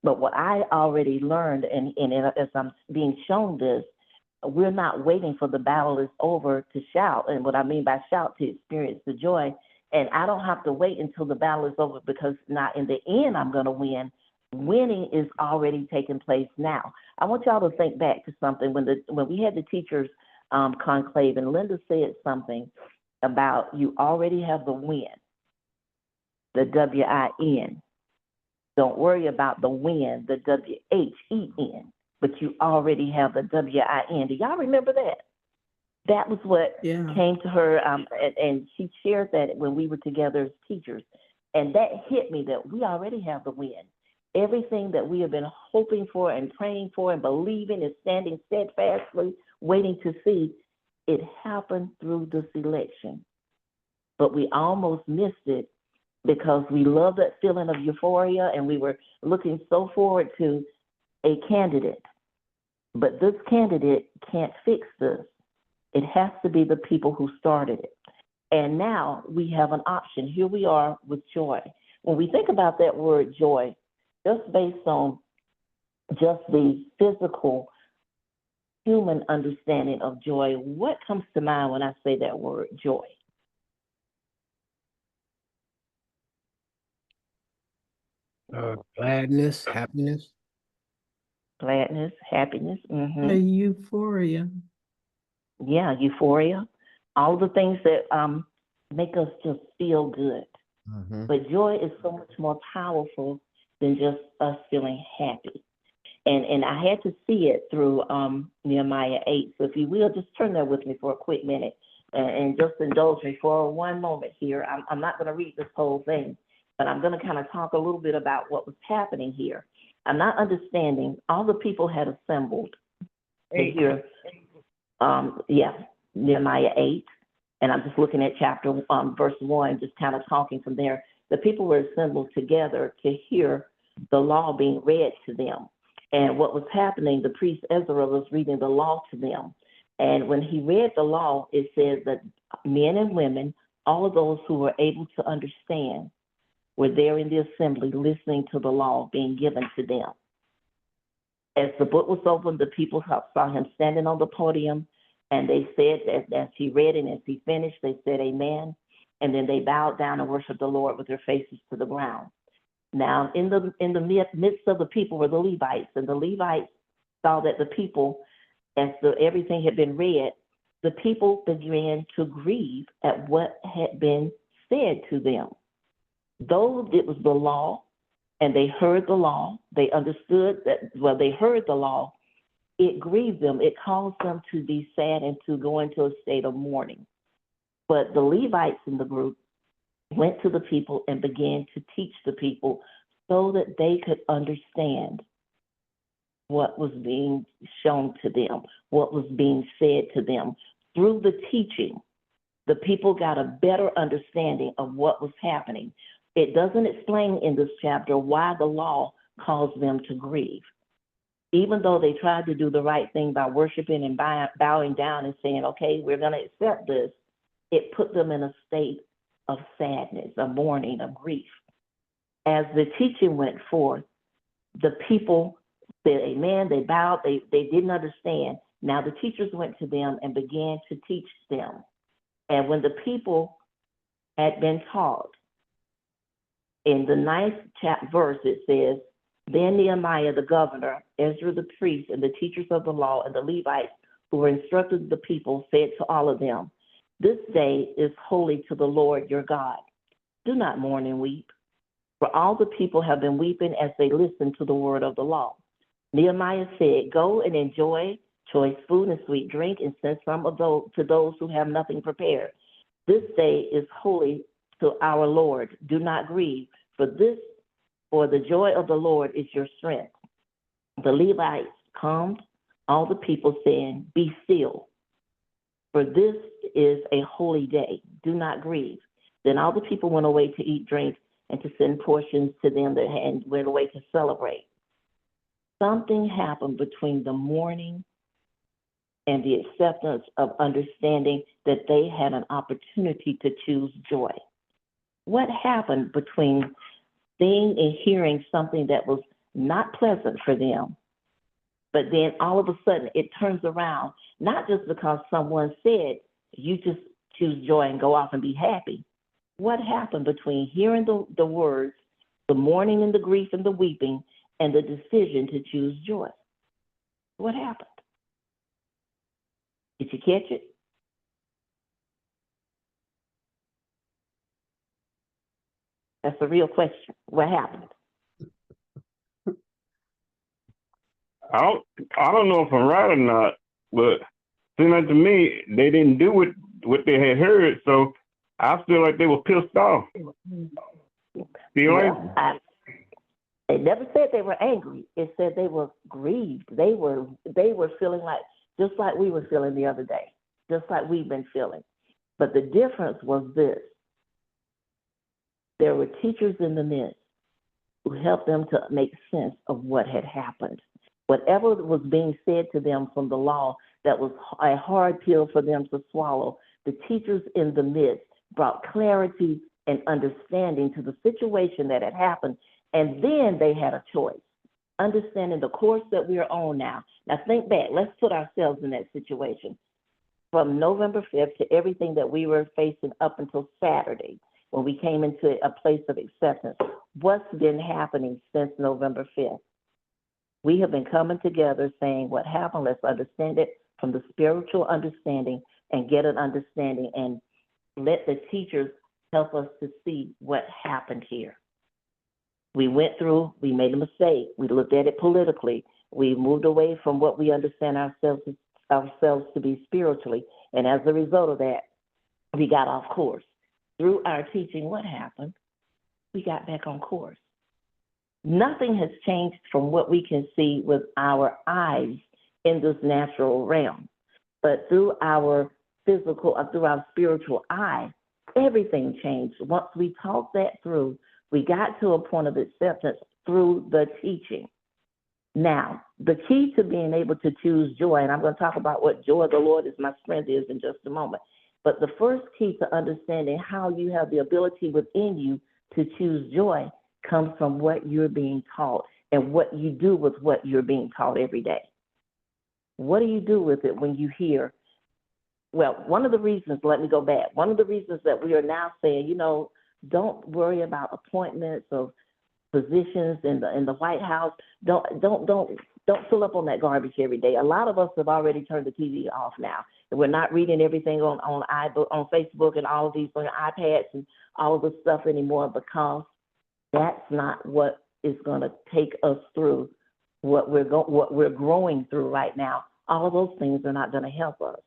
Speaker 7: But what I already learned, and as I'm being shown this, we're not waiting for the battle is over to shout. And what I mean by shout, to experience the joy. And I don't have to wait until the battle is over, because not in the end I'm going to win. Winning is already taking place now. I want y'all to think back to something when we had the teachers conclave, and Linda said something about you already have the win, the WIN. Don't worry about the win, the WHEN, but you already have the WIN. Do y'all remember that? That was what
Speaker 4: Yeah.
Speaker 7: came to her, and she shared that when we were together as teachers. And that hit me, that we already have the win. Everything that we have been hoping for and praying for and believing is standing steadfastly, waiting to see. It happened through this election. But we almost missed it because we love that feeling of euphoria, and we were looking so forward to a candidate. But this candidate can't fix this. It has to be the people who started it. And now we have an option. Here we are with joy. When we think about that word joy, just based on just the physical human understanding of joy, what comes to mind when I say that word joy?
Speaker 3: Gladness, happiness.
Speaker 7: Gladness, happiness.
Speaker 4: A euphoria.
Speaker 7: Yeah, euphoria. All the things that make us just feel good.
Speaker 1: Mhm.
Speaker 7: But joy is so much more powerful than just us feeling happy. And I had to see it through Nehemiah 8. So if you will, just turn there with me for a quick minute and just indulge me for one moment here. I'm not going to read this whole thing, but I'm going to kind of talk a little bit about what was happening here. I'm not understanding. All the people had assembled to hear, Nehemiah 8. And I'm just looking at chapter verse 1, just kind of talking from there. The people were assembled together to hear the law being read to them. And what was happening, the priest Ezra was reading the law to them. And when he read the law, it says that men and women, all of those who were able to understand, were there in the assembly listening to the law being given to them. As the book was opened, the people saw him standing on the podium, and they said, as he read and as he finished, they said, Amen. And then they bowed down and worshiped the Lord with their faces to the ground. Now, in the midst of the people were the Levites, and the Levites saw that the people, as everything had been read, the people began to grieve at what had been said to them. Though it was the law, and they heard the law, they understood that, well, they heard the law, it grieved them. It caused them to be sad and to go into a state of mourning. But the Levites in the group went to the people and began to teach the people so that they could understand what was being shown to them, what was being said to them. Through the teaching, the people got a better understanding of what was happening. It doesn't explain in this chapter why the law caused them to grieve. Even though they tried to do the right thing by worshiping and bowing down and saying, okay, we're going to accept this, it put them in a state of sadness, of mourning, of grief. As the teaching went forth, the people said amen, they bowed, they didn't understand. Now the teachers went to them and began to teach them. And when the people had been taught, in the 9th verse it says, then Nehemiah the governor, Ezra the priest, and the teachers of the law, and the Levites who were instructed the people, said to all of them, this day is holy to the Lord your God. Do not mourn and weep, for all the people have been weeping as they listen to the word of the law. Nehemiah said, go and enjoy choice food and sweet drink, and send some of those to those who have nothing prepared. This day is holy to our Lord. Do not grieve, for the joy of the Lord is your strength. The Levites calmed all the people, saying, be still, for this is a holy day. Do not grieve. Then all the people went away to eat, drink, and to send portions to them that had went away to celebrate. Something happened between the mourning and the acceptance of understanding that they had an opportunity to choose joy. What happened between seeing and hearing something that was not pleasant for them, but then all of a sudden it turns around, not just because someone said, you just choose joy and go off and be happy. What happened between hearing the words, the mourning and the grief and the weeping, and the decision to choose joy? What happened? Did you catch it? That's a real question. What happened?
Speaker 6: I don't know if I'm right or not, but seems like to me they didn't do what they had heard, so I feel like they were pissed off. Feel like?
Speaker 7: It never said they were angry. It said they were grieved. They were feeling like, just like we were feeling the other day, just like we've been feeling. But the difference was this. There were teachers in the midst who helped them to make sense of what had happened. Whatever was being said to them from the law that was a hard pill for them to swallow, the teachers in the midst brought clarity and understanding to the situation that had happened. And then they had a choice, understanding the course that we are on now. Now think back, let's put ourselves in that situation. From November 5th to everything that we were facing up until Saturday, when we came into a place of acceptance, what's been happening since November 5th? We have been coming together saying what happened, let's understand it from the spiritual understanding and get an understanding, and let the teachers help us to see what happened here. We went through, we made a mistake. We looked at it politically. We moved away from what we understand ourselves to be spiritually. And as a result of that, we got off course. Through our teaching, what happened? We got back on course. Nothing has changed from what we can see with our eyes in this natural realm. But through our physical, through our spiritual eye, everything changed. Once we talked that through, we got to a point of acceptance through the teaching. Now, the key to being able to choose joy, and I'm going to talk about what joy of the Lord is my strength is in just a moment. But the first key to understanding how you have the ability within you to choose joy comes from what you're being taught. and what you do with what you're being taught every day. What do you do with it when you hear, well, one of the reasons, let me go back, one of the reasons that we are now saying, you know, don't worry about appointments or positions in the White House. Don't fill up on that garbage every day. A lot of us have already turned the TV off now. And we're not reading everything on Facebook and all of these on iPads and all of this stuff anymore, because that's not what is going to take us through what we're growing through right now. All of those things are not going to help us.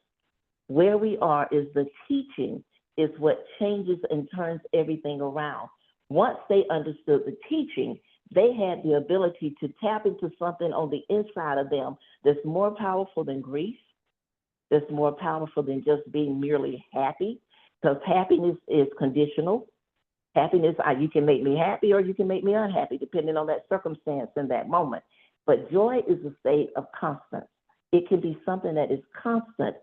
Speaker 7: Where we are is the teaching is what changes and turns everything around. Once they understood the teaching, they had the ability to tap into something on the inside of them that's more powerful than grief, that's more powerful than just being merely happy, because happiness is conditional. Happiness, you can make me happy or you can make me unhappy, depending on that circumstance in that moment. But joy is a state of constance. It can be something that is constant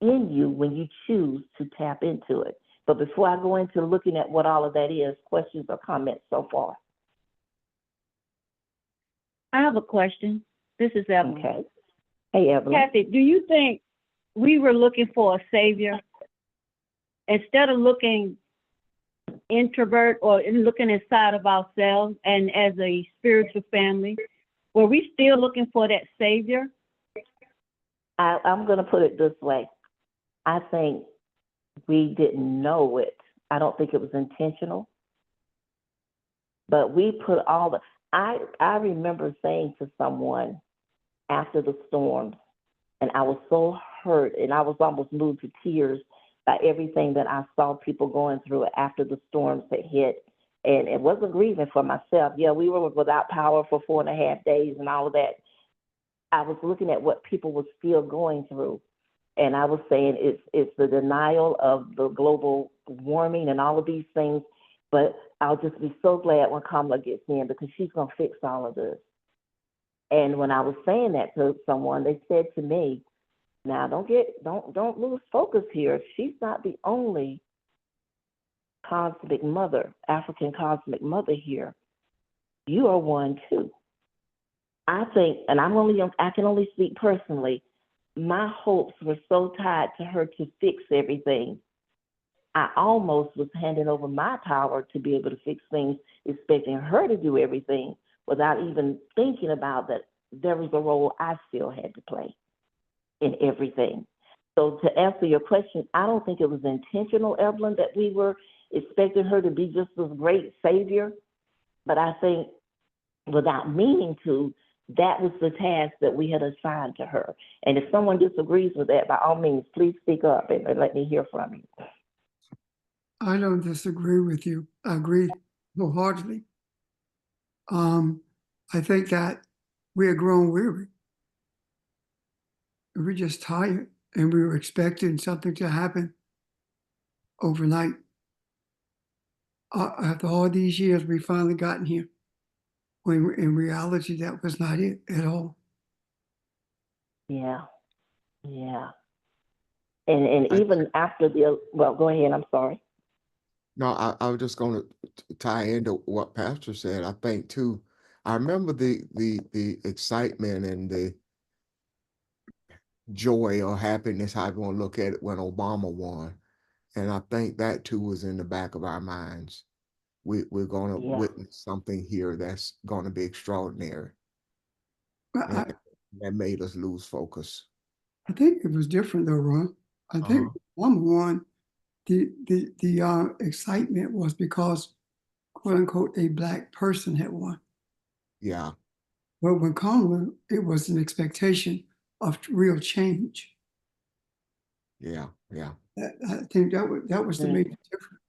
Speaker 7: in you when you choose to tap into it. But before I go into looking at what all of that is, questions or comments so far?
Speaker 8: I have a question. This is Evelyn.
Speaker 7: Okay. Hey, Evelyn.
Speaker 8: Kathy, do you think we were looking for a savior instead of looking introvert or looking inside of ourselves and as a spiritual family? Were we still looking for that savior?
Speaker 7: I'm going to put it this way. I think we didn't know it. I don't think it was intentional. But we put all the, I remember saying to someone after the storms, and I was so hurt and I was almost moved to tears by everything that I saw people going through after the storms had hit. And it wasn't grieving for myself. Yeah, we were without power for 4.5 days and all of that. I was looking at what people were still going through. And I was saying it's the denial of the global warming and all of these things. But I'll just be so glad when Kamala gets in, because she's going to fix all of this. And when I was saying that to someone, they said to me, now don't lose focus here. She's not the only cosmic mother, African cosmic mother here. You are one too. I think, and I can only speak personally, my hopes were so tied to her to fix everything. I almost was handing over my power to be able to fix things, expecting her to do everything without even thinking about that there was a role I still had to play in everything. So to answer your question, I don't think it was intentional, Evelyn, that we were expecting her to be just this great savior. But I think without meaning to, that was the task that we had assigned to her. And if someone disagrees with that, by all means, please speak up and let me hear from you.
Speaker 5: I don't disagree with you. I agree wholeheartedly. I think that we had grown weary. We were just tired, and we were expecting something to happen overnight. After all these years, we finally gotten here. When in reality, that was not it at all.
Speaker 7: Yeah. And even after well, go ahead, I'm sorry.
Speaker 1: No, I was just going to tie into what Pastor said. I think too, I remember the excitement and the joy or happiness, how you want to look at it, when Obama won. And I think that too was in the back of our minds. We're going to witness something here that's going to be extraordinary. And that made us lose focus.
Speaker 5: I think it was different though, Ron. I think Obama won. The excitement was because, quote unquote, a Black person had won.
Speaker 1: Yeah.
Speaker 5: But when Kamala, it was an expectation of real change.
Speaker 1: Yeah.
Speaker 5: I think that was the major difference.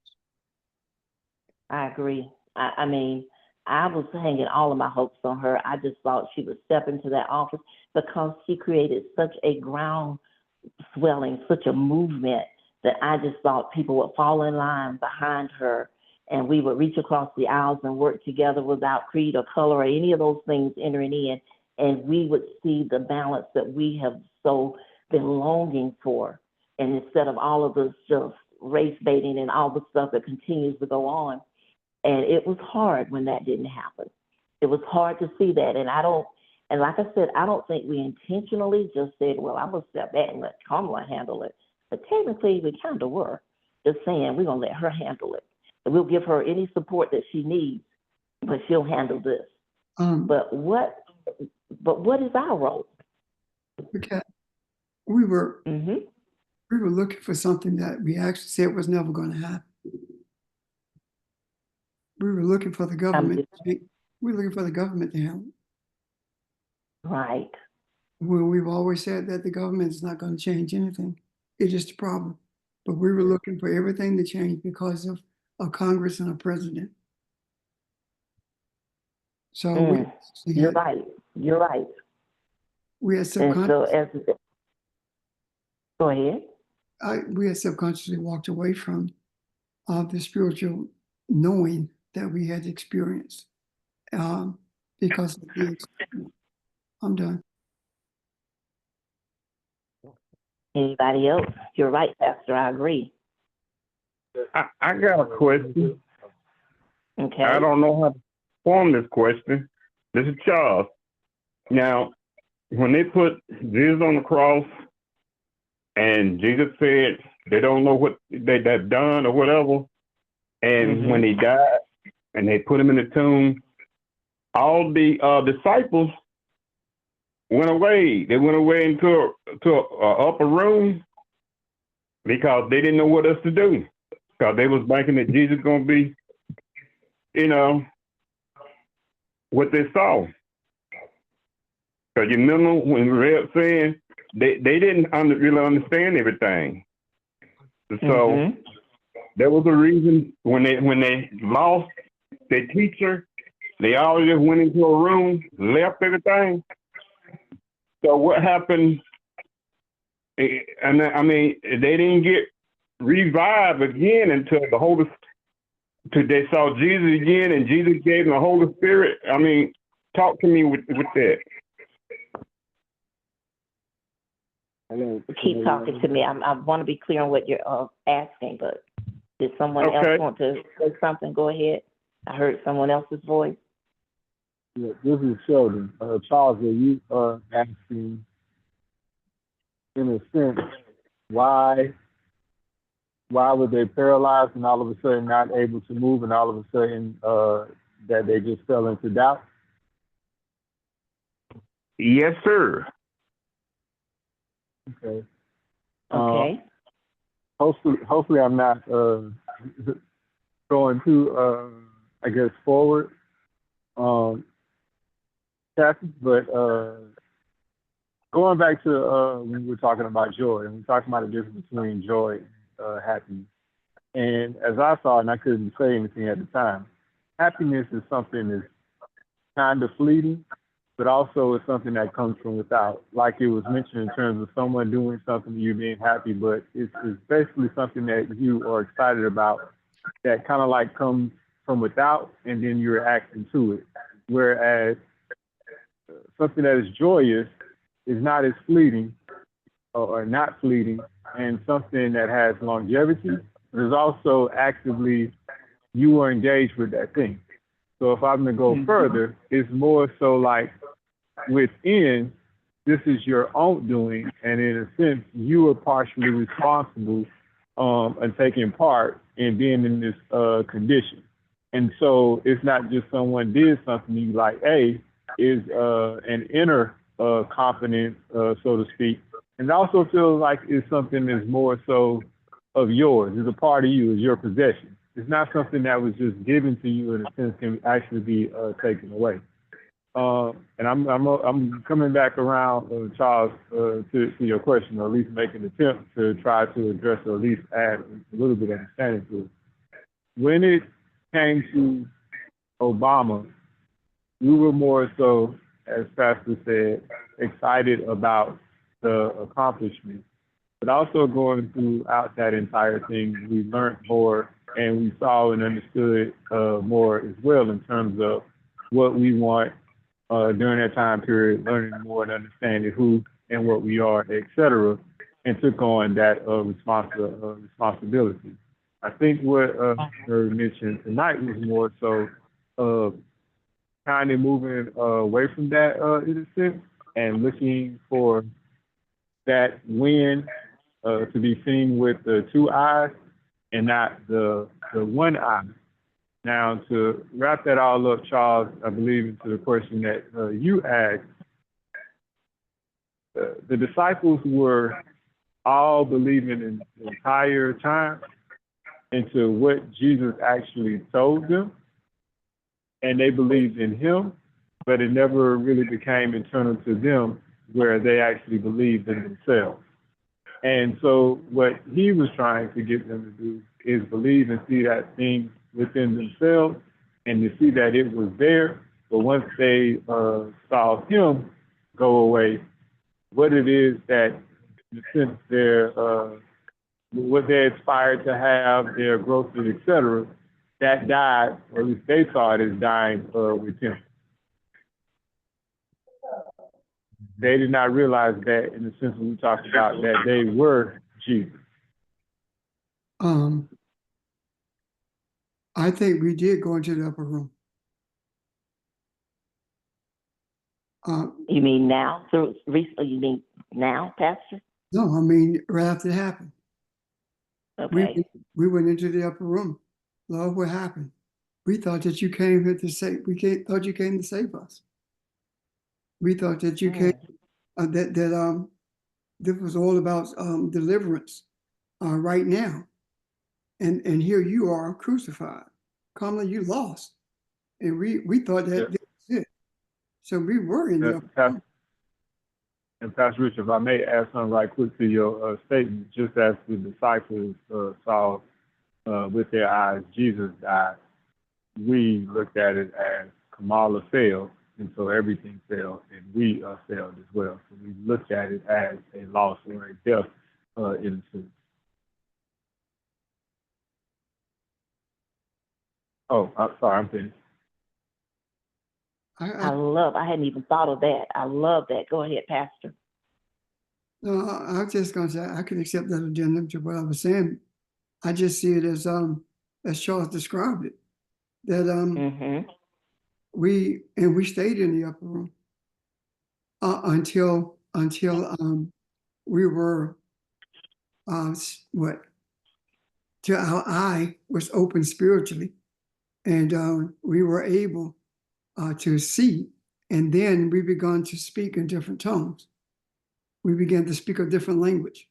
Speaker 7: I agree. I mean, I was hanging all of my hopes on her. I just thought she would step into that office because she created such a ground swelling, such a movement, that I just thought people would fall in line behind her, and we would reach across the aisles and work together without creed or color or any of those things entering in, and we would see the balance that we have so been longing for. And instead of all of this just race baiting and all the stuff that continues to go on. And it was hard when that didn't happen. It was hard to see that. And like I said, I don't think we intentionally just said, well, I'm going to step back and let Kamala handle it. But technically, we kind of were just saying, we're going to let her handle it. And we'll give her any support that she needs, but she'll handle this. But what is our role?
Speaker 5: Okay. We were
Speaker 7: Mm-hmm.
Speaker 5: looking for something that we actually said was never going to happen. We were looking for the government. We were looking for the government to handle it.
Speaker 7: Right.
Speaker 5: Well, we've always said that the government is not going to change anything. It's just a problem. But we were looking for everything to change because of a Congress and a president. So
Speaker 7: you're right. You're right.
Speaker 5: We had
Speaker 7: subconsciously. Go ahead.
Speaker 5: We had subconsciously walked away from the spiritual knowing that we had experienced because of the. I'm done.
Speaker 7: Anybody else? You're right, Pastor. I agree.
Speaker 6: I got a question.
Speaker 7: Okay.
Speaker 6: I don't know how to form this question. This is Charles. Now, when they put Jesus on the cross and Jesus said they don't know what they've done or whatever, and when he died and they put him in the tomb, all the disciples went away. They went away into an upper room because they didn't know what else to do. Because they was thinking that Jesus going to be, what they saw. Because you remember when Red saying they didn't really understand everything. So there was a reason when they lost their teacher, they all just went into a room, left everything. So what happened? And I mean, they didn't get revived again until they saw Jesus again, and Jesus gave them the Holy Spirit. I mean, talk to me with that.
Speaker 7: Keep talking to me. I want to be clear on what you're asking, but did someone else want to say something? Go ahead. I heard someone else's voice.
Speaker 9: Yeah, this is Sheldon. Charles, are you asking, in a sense, why were they paralyzed and all of a sudden not able to move, and all of a sudden that they just fell into doubt?
Speaker 6: Yes, sir.
Speaker 9: Okay.
Speaker 7: Okay.
Speaker 9: Hopefully I'm not going too, I guess, forward, Kathy, but going back to when we were talking about joy, and we talked about the difference between joy and happiness. And as I saw, and I couldn't say anything at the time, happiness is something that's kind of fleeting, but also it's something that comes from without. Like it was mentioned in terms of someone doing something, you being happy, but it's basically something that you are excited about that kind of like comes from without, and then you're acting to it. Whereas something that is joyous is not as fleeting or not fleeting, and something that has longevity, but is also actively, you are engaged with that thing. So if I'm going to go further, it's more so like within, this is your own doing, and in a sense, you are partially responsible and taking part in being in this condition. And so it's not just someone did something, you like, hey, is an inner confidence, so to speak. And it also feels like it's something that's more so of yours, it's a part of you, it's your possession. It's not something that was just given to you in a sense can actually be taken away. And I'm coming back around, Charles, to your question, or at least make an attempt to try to address or at least add a little bit of understanding to it. When it came to Obama, we were more so, as Pastor said, excited about the accomplishment, but also going throughout that entire thing, we learned more and we saw and understood more as well in terms of what we want during that time period, learning more and understanding who and what we are, etc., and took on that responsibility. I think what you mentioned tonight was more so kind of moving away from that in a sense, and looking for that wind to be seen with the two eyes and not the one eye. Now, to wrap that all up, Charles, I believe into the question that you asked, the disciples were all believing in the entire time into what Jesus actually told them, and they believed in him, but it never really became internal to them where they actually believed in themselves. And so what he was trying to get them to do is believe and see that thing within themselves and to see that it was there. But once they saw him go away, what it is that, in a sense, they're, what they aspired to have, their growth, et cetera, that died, or at least they saw it as dying with him. They did not realize that, in the sense when we talked about that they were Jesus.
Speaker 5: I think we did go into the upper room.
Speaker 7: You mean now? Through recently? You mean now, Pastor?
Speaker 5: No, I mean right after it happened.
Speaker 7: Okay.
Speaker 5: We went into the upper room. Lord, what happened? We thought that you came here to save. Thought you came to save us. We thought that you came. This was all about deliverance right now. And here you are crucified. Kamala, you lost. And we thought that this was it. So we were in the upper room.
Speaker 9: And Pastor Richard, if I may add something right quick to your statement, just as the disciples saw with their eyes Jesus died, we looked at it as Kamala failed, and so everything failed, and we failed as well. So we looked at it as a loss or a death in a sense. Oh, I'm sorry, I'm finished.
Speaker 7: I hadn't even thought of that. I love that. Go ahead, Pastor.
Speaker 5: No, I was just going to say, I can accept that addendum to what I was saying. I just see it as Charles described it, that we stayed in the upper room until we were till our eye was open spiritually, and we were able to see, and then we began to speak in different tongues. We began to speak a different language,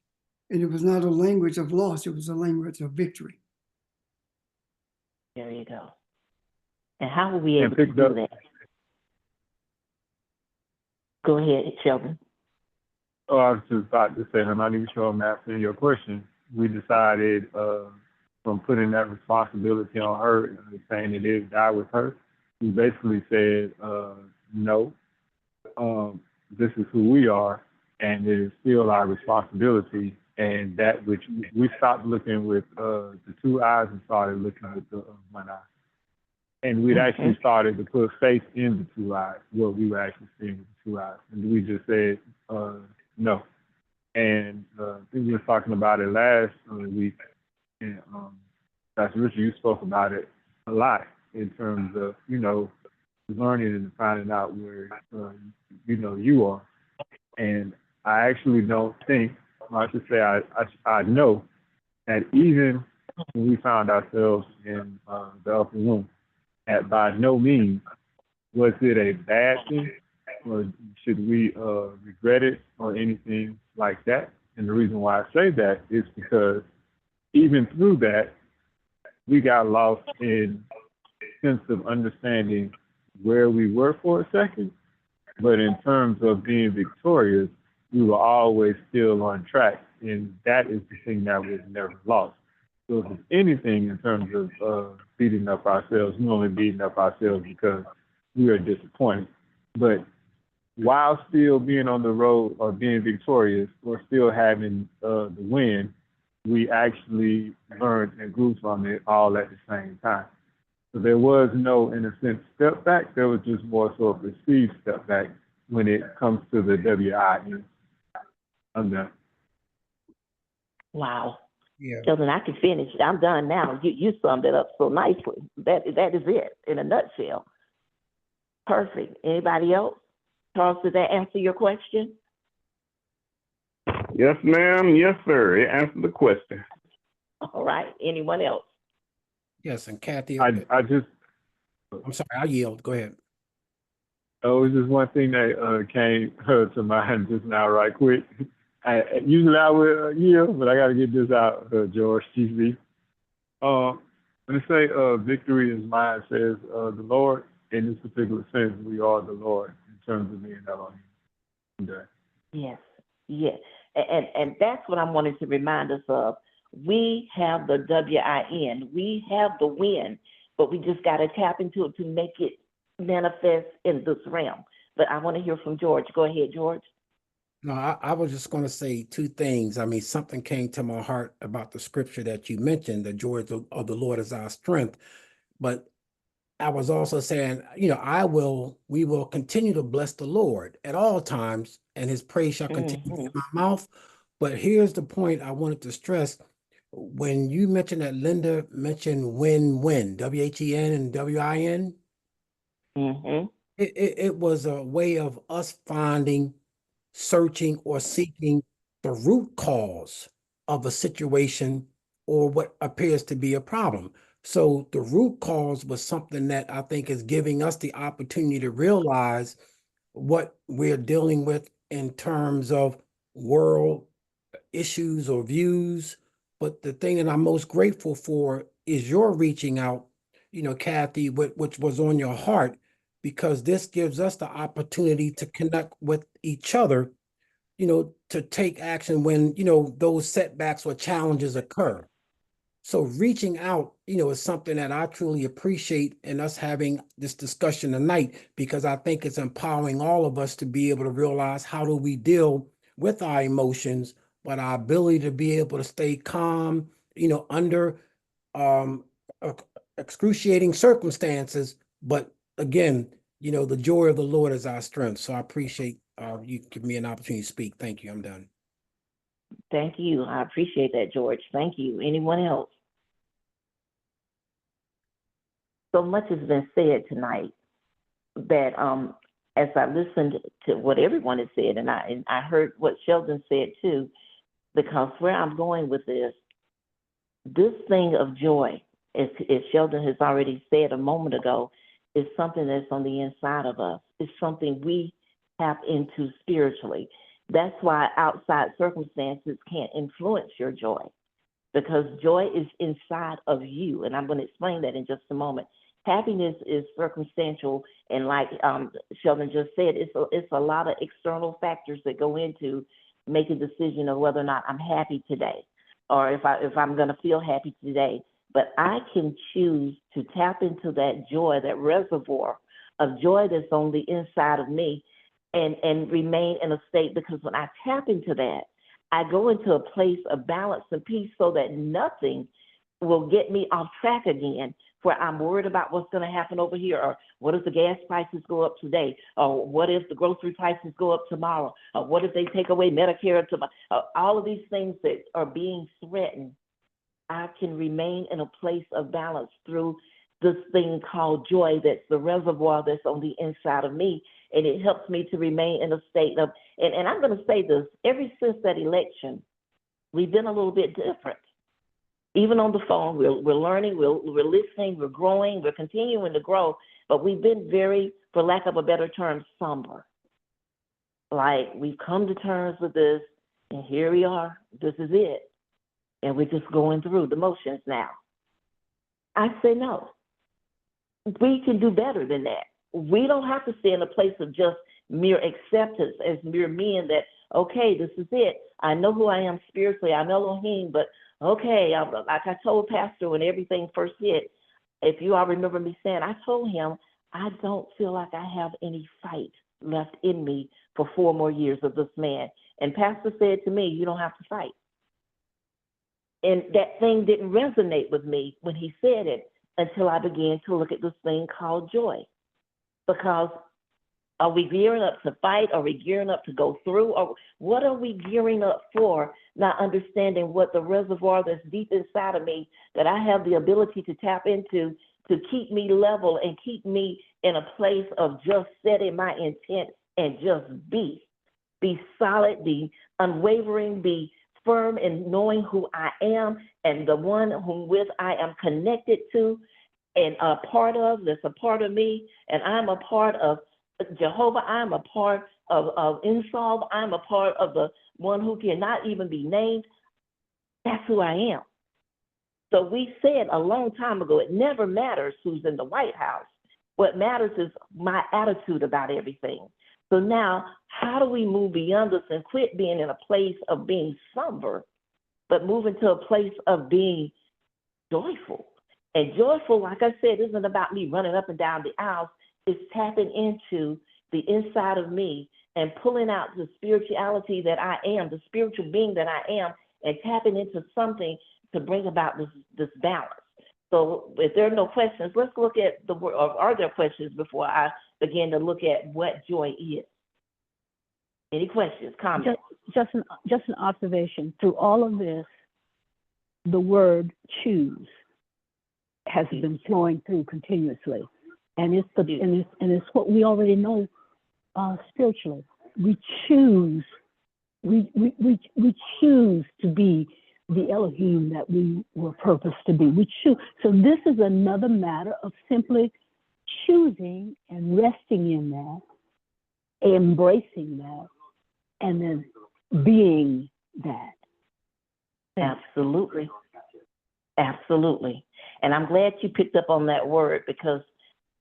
Speaker 5: and it was not a language of loss; it was a language of victory.
Speaker 7: There you go. And how were we able to do that? Go ahead, Sheldon.
Speaker 9: Oh, I was just about to say, I'm not even sure I'm answering your question. We decided from putting that responsibility on her and saying it is die with her, we basically said, no, this is who we are, and it is still our responsibility. And that which we stopped looking with the two eyes and started looking with the one eye. And we'd actually started to put faith in the two eyes, what we were actually seeing with the two eyes. And we just said, no. And I think we were talking about it last week. And Dr. Richard, you spoke about it a lot in terms of, learning and finding out where, you are. And I actually don't think, I should say I know that even when we found ourselves in the upper room, that by no means was it a bad thing, or should we regret it or anything like that. And the reason why I say that is because even through that, we got lost in sense of understanding where we were for a second, but in terms of being victorious, we were always still on track, and that is the thing that was never lost. So if it's anything in terms of beating up ourselves, we're only beating up ourselves because we are disappointed. But while still being on the road or being victorious or still having the win, we actually learned and grew from it all at the same time. So there was no, in a sense, step back. There was just more so a perceived step back when it comes to the WIN. I'm done.
Speaker 7: Wow.
Speaker 3: Yeah.
Speaker 7: Sheldon, I can finish. I'm done now. You summed it up so nicely. That is it in a nutshell. Perfect. Anybody else? Charles, did that answer your question?
Speaker 6: Yes, ma'am. Yes, sir. It answered the question.
Speaker 7: All right. Anyone else?
Speaker 3: Yes, and Kathy,
Speaker 9: I just,
Speaker 3: I'm sorry, I'll yield. Go ahead.
Speaker 9: oh, it was just one thing that came to mind just now, right quick. Usually I would yield, but I got to get this out, George, TV. When they say victory is mine, says the Lord, in this particular sense, we are the Lord in terms of being Elohim. Okay.
Speaker 7: Yes. Yes. And that's what I'm wanting to remind us of. We have the WIN. We have the win, but we just got to tap into it to make it manifest in this realm. But I want to hear from George. Go ahead, George.
Speaker 3: No, I was just going to say two things. I mean, something came to my heart about the scripture that you mentioned, the joy of the Lord is our strength. But I was also saying, we will continue to bless the Lord at all times, and his praise shall continue in my mouth. But here's the point I wanted to stress. When you mentioned that Linda mentioned win-win, W-H-E-N and W-I-N, it was a way of us finding, searching, or seeking the root cause of a situation or what appears to be a problem. So the root cause was something that I think is giving us the opportunity to realize what we're dealing with in terms of world issues or views. But the thing that I'm most grateful for is your reaching out, Kathy, which was on your heart, because this gives us the opportunity to connect with each other, to take action when, those setbacks or challenges occur. So reaching out, is something that I truly appreciate in us having this discussion tonight, because I think it's empowering all of us to be able to realize how do we deal with our emotions, but our ability to be able to stay calm, under excruciating circumstances. But again, the joy of the Lord is our strength. So I appreciate you giving me an opportunity to speak. Thank you. I'm done.
Speaker 7: Thank you. I appreciate that, George. Thank you. Anyone else? So much has been said tonight that as I listened to what everyone has said, and I heard what Sheldon said too, because where I'm going with this thing of joy, as Sheldon has already said a moment ago, is something that's on the inside of us. It's something we tap into spiritually. That's why outside circumstances can't influence your joy, because joy is inside of you. And I'm going to explain that in just a moment. Happiness is circumstantial, and like Sheldon just said, it's a lot of external factors that go into make a decision of whether or not I'm happy today, or if I'm going to feel happy today. But I can choose to tap into that joy, that reservoir of joy that's on the inside of me, and remain in a state, because when I tap into that, I go into a place of balance and peace so that nothing will get me off track again, where I'm worried about what's going to happen over here, or what if the gas prices go up today, or what if the grocery prices go up tomorrow, or what if they take away Medicare tomorrow. All of these things that are being threatened, I can remain in a place of balance through this thing called joy, that's the reservoir that's on the inside of me, and it helps me to remain in a state of, and I'm going to say this, ever since that election, we've been a little bit different. Even on the phone, we're learning, we're listening, we're growing, we're continuing to grow, but we've been very, for lack of a better term, somber. Like, we've come to terms with this, and here we are, this is it. And we're just going through the motions now. I say no. We can do better than that. We don't have to stay in a place of just mere acceptance as mere men that, okay, this is it. I know who I am spiritually. I'm Elohim, but okay, like I told Pastor when everything first hit, if you all remember me saying, I told him, I don't feel like I have any fight left in me for 4 more years of this man. And Pastor said to me, you don't have to fight. And that thing didn't resonate with me when he said it until I began to look at this thing called joy. Because are we gearing up to fight? Are we gearing up to go through? Or what are we gearing up for, not understanding what the reservoir that's deep inside of me that I have the ability to tap into to keep me level and keep me in a place of just setting my intent and just be solid, be unwavering, be firm in knowing who I am and the one whom with I am connected to and a part of, that's a part of me, and I'm a part of Jehovah, I'm a part of Insolve, I'm a part of the one who cannot even be named. That's who I am. So we said a long time ago, it never matters who's in the White House. What matters is my attitude about everything. So now, how do we move beyond this and quit being in a place of being somber, but move into a place of being joyful? And joyful, like I said, isn't about me running up and down the aisles. It's tapping into the inside of me and pulling out the spirituality that I am, the spiritual being that I am, and tapping into something to bring about this balance. So if there are no questions, let's look at the word, or are there questions before I begin to look at what joy is? Any questions, comments?
Speaker 2: Just an observation. Through all of this, the word choose has been flowing through continuously, and it's what we already know spiritually. We choose. We choose to be the Elohim that we were purposed to be. We choose. So this is another matter of simply choosing and resting in that, embracing that, and then being that.
Speaker 7: Absolutely. Absolutely. And I'm glad you picked up on that word, because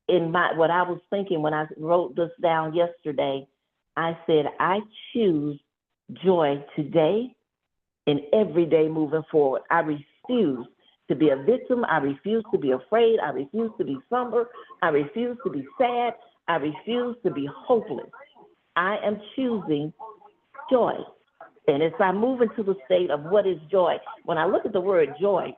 Speaker 7: in what I was thinking when I wrote this down yesterday, I said, I choose joy today and every day moving forward. I refuse to be a victim. I refuse to be afraid. I refuse to be somber. I refuse to be sad. I refuse to be hopeless. I am choosing joy. And as I move into the state of what is joy, when I look at the word joy,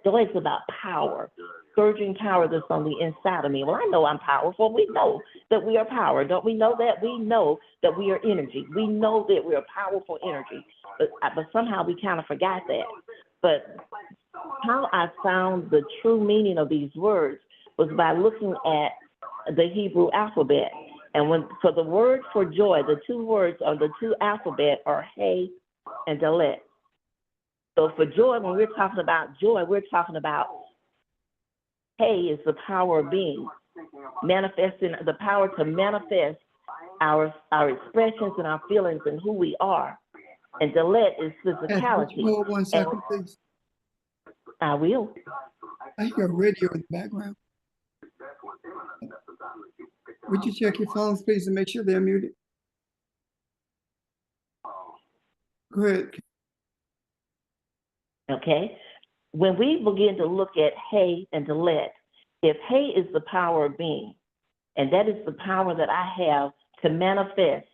Speaker 7: joy is about power, surging power that's on the inside of me. Well, I know I'm powerful. We know that we are power. Don't we know that? We know that we are energy. We know that we are powerful energy. But somehow we kind of forgot that. But how I found the true meaning of these words was by looking at the Hebrew alphabet. And for the word for joy, the two words of the two alphabet are Hey and Dalet. So for joy, when we're talking about joy, we're talking about Hey is the power of being, manifesting the power to manifest our expressions and our feelings and who we are. And Dalet is physicality.
Speaker 5: Hold 1 second, please.
Speaker 7: I will.
Speaker 5: I hear a radio in the background. Would you check your phones, please, and make sure they're muted? Go ahead.
Speaker 7: Okay. When we begin to look at Hey and Dalet, if Hey is the power of being, and that is the power that I have to manifest,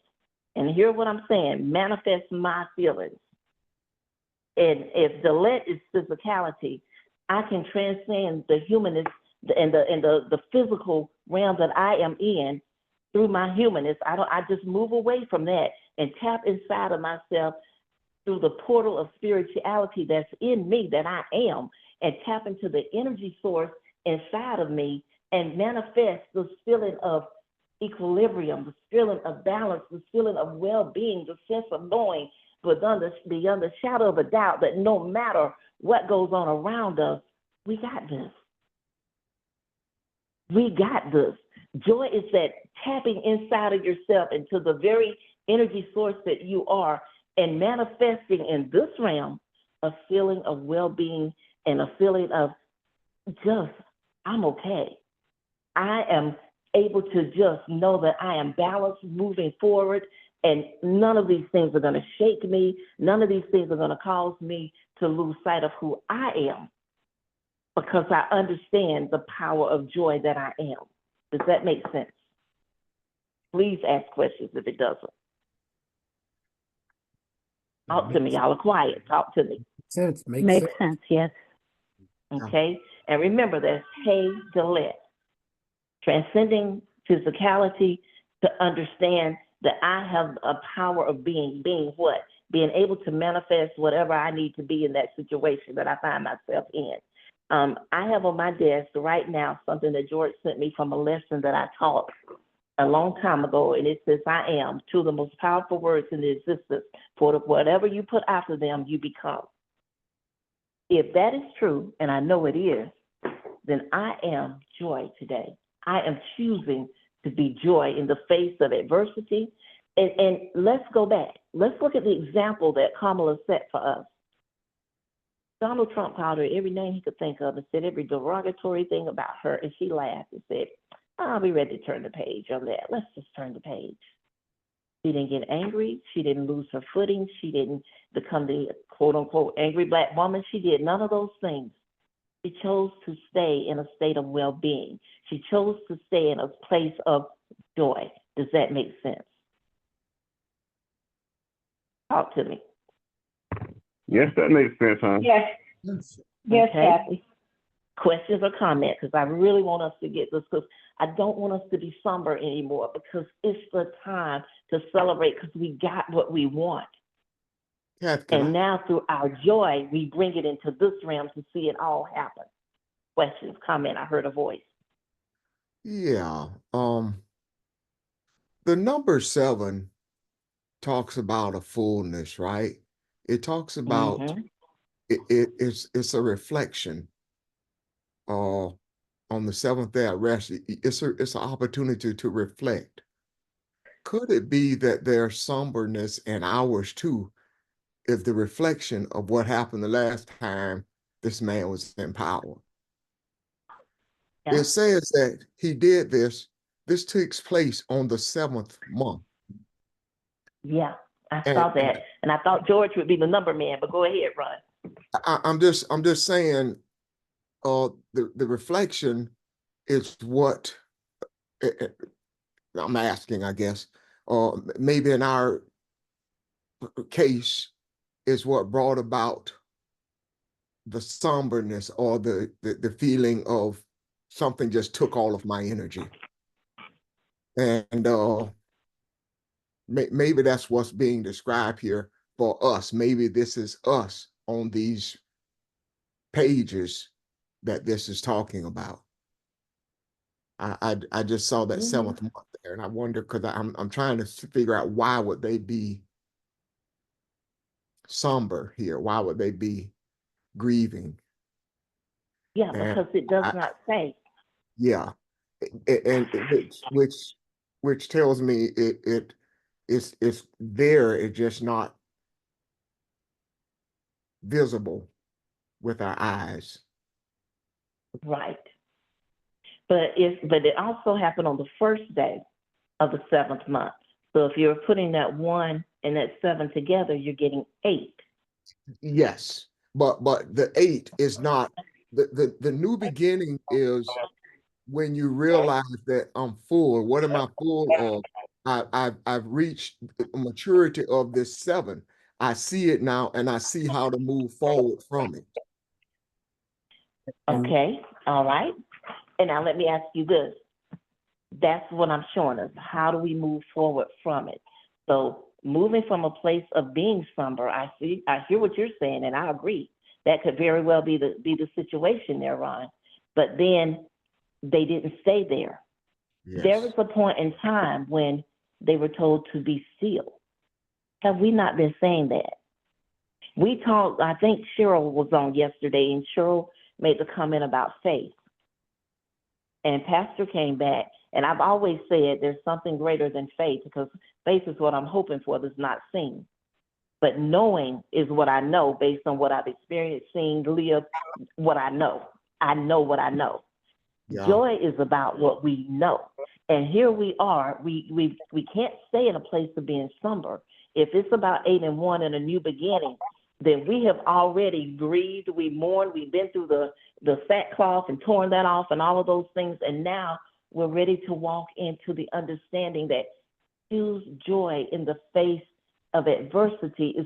Speaker 7: and hear what I'm saying, manifest my feelings. And if Dalet is physicality, I can transcend the humanness and the physical realm that I am in through my humanness. I just move away from that and tap inside of myself through the portal of spirituality that's in me, that I am, and tap into the energy source inside of me and manifest this feeling of equilibrium, this feeling of balance, this feeling of well-being, the sense of knowing beyond the shadow of a doubt that no matter what goes on around us, we got this. We got this. Joy is that tapping inside of yourself into the very energy source that you are and manifesting in this realm a feeling of well-being and a feeling of just, I'm okay. I am able to just know that I am balanced moving forward, and none of these things are going to shake me. None of these things are going to cause me to lose sight of who I am, because I understand the power of joy that I am. Does that make sense? Please ask questions if it doesn't. Talk to me. Y'all are quiet. Talk to me.
Speaker 2: Makes sense, yes.
Speaker 7: Okay? And remember, that's Hey Dalet. Transcending physicality to understand that I have a power of being. Being what? Being able to manifest whatever I need to be in that situation that I find myself in. I have on my desk right now something that George sent me from a lesson that I taught a long time ago, and it says, I am, two of the most powerful words in the existence, for whatever you put after them, you become. If that is true, and I know it is, then I am joy today. I am choosing to be joy in the face of adversity. And let's go back. Let's look at the example that Kamala set for us. Donald Trump called her every name he could think of and said every derogatory thing about her, and she laughed and said, I'll be ready to turn the page on that. Let's just turn the page. She didn't get angry. She didn't lose her footing. She didn't become the quote-unquote angry black woman. She did none of those things. She chose to stay in a state of well-being. She chose to stay in a place of joy. Does that make sense? Talk to me.
Speaker 6: Yes, that makes sense, huh?
Speaker 8: Yes, yes,
Speaker 7: Okay.
Speaker 8: Kathy.
Speaker 7: Questions or comments? Because I really want us to get this, because I don't want us to be somber anymore, because it's the time to celebrate because we got what we want.
Speaker 1: Kath, can
Speaker 7: And
Speaker 1: I-
Speaker 7: now through our joy, we bring it into this realm to see it all happen. Questions, comment, I heard a voice.
Speaker 1: Yeah, the number 7 talks about a fullness, right? It talks about
Speaker 7: Mhm.
Speaker 1: it's a reflection on the seventh day of rest. It's an opportunity to reflect. Could it be that there's somberness in ours too, if the reflection of what happened the last time this man was in power?
Speaker 7: Yeah.
Speaker 1: It says that he did this. This takes place on the 7th month.
Speaker 7: Yeah, I
Speaker 1: And-
Speaker 7: saw that. And I thought George would be the number man, but go ahead, Ron.
Speaker 1: I'm just saying, the reflection is what I'm asking, I guess, or maybe in our case, is what brought about the somberness or the feeling of something just took all of my energy. And maybe that's what's being described here for us. Maybe this is us on these pages that this is talking about. I just saw that 7th month there, and I wonder, because I'm trying to figure out, why would they be somber here? Why would they be grieving?
Speaker 7: Yeah,
Speaker 1: And
Speaker 7: because it does not say.
Speaker 1: yeah, and which tells me it's there. It's just not visible with our eyes.
Speaker 7: Right. But it also happened on the first day of the 7th month. So if you're putting that 1 and that 7 together, you're getting 8.
Speaker 1: Yes, but the 8 is not the new beginning. Is when you realize that I'm full. What am I full of? I've reached the maturity of this 7. I see it now, and I see how to move forward from it.
Speaker 7: Okay, all right. And now let me ask you this. That's what I'm showing us. How do we move forward from it? So moving from a place of being somber, I hear what you're saying, and I agree. That could very well be the situation there, Ron. But then they didn't stay there.
Speaker 1: Yes.
Speaker 7: There was a point in time when they were told to be still. Have we not been saying that? We talked, I think Cheryl was on yesterday, and Cheryl made the comment about faith. And Pastor came back, and I've always said there's something greater than faith, because faith is what I'm hoping for that's not seen. But knowing is what I know based on what I've experienced, seen, lived, what I know. I know what I know.
Speaker 1: Yeah.
Speaker 7: Joy is about what we know. And here we are. We can't stay in a place of being somber. If it's about 8 and 1 and a new beginning, then we have already grieved, we mourned, we've been through the sackcloth and torn that off and all of those things. And now we're ready to walk into the understanding that choose joy in the face of adversity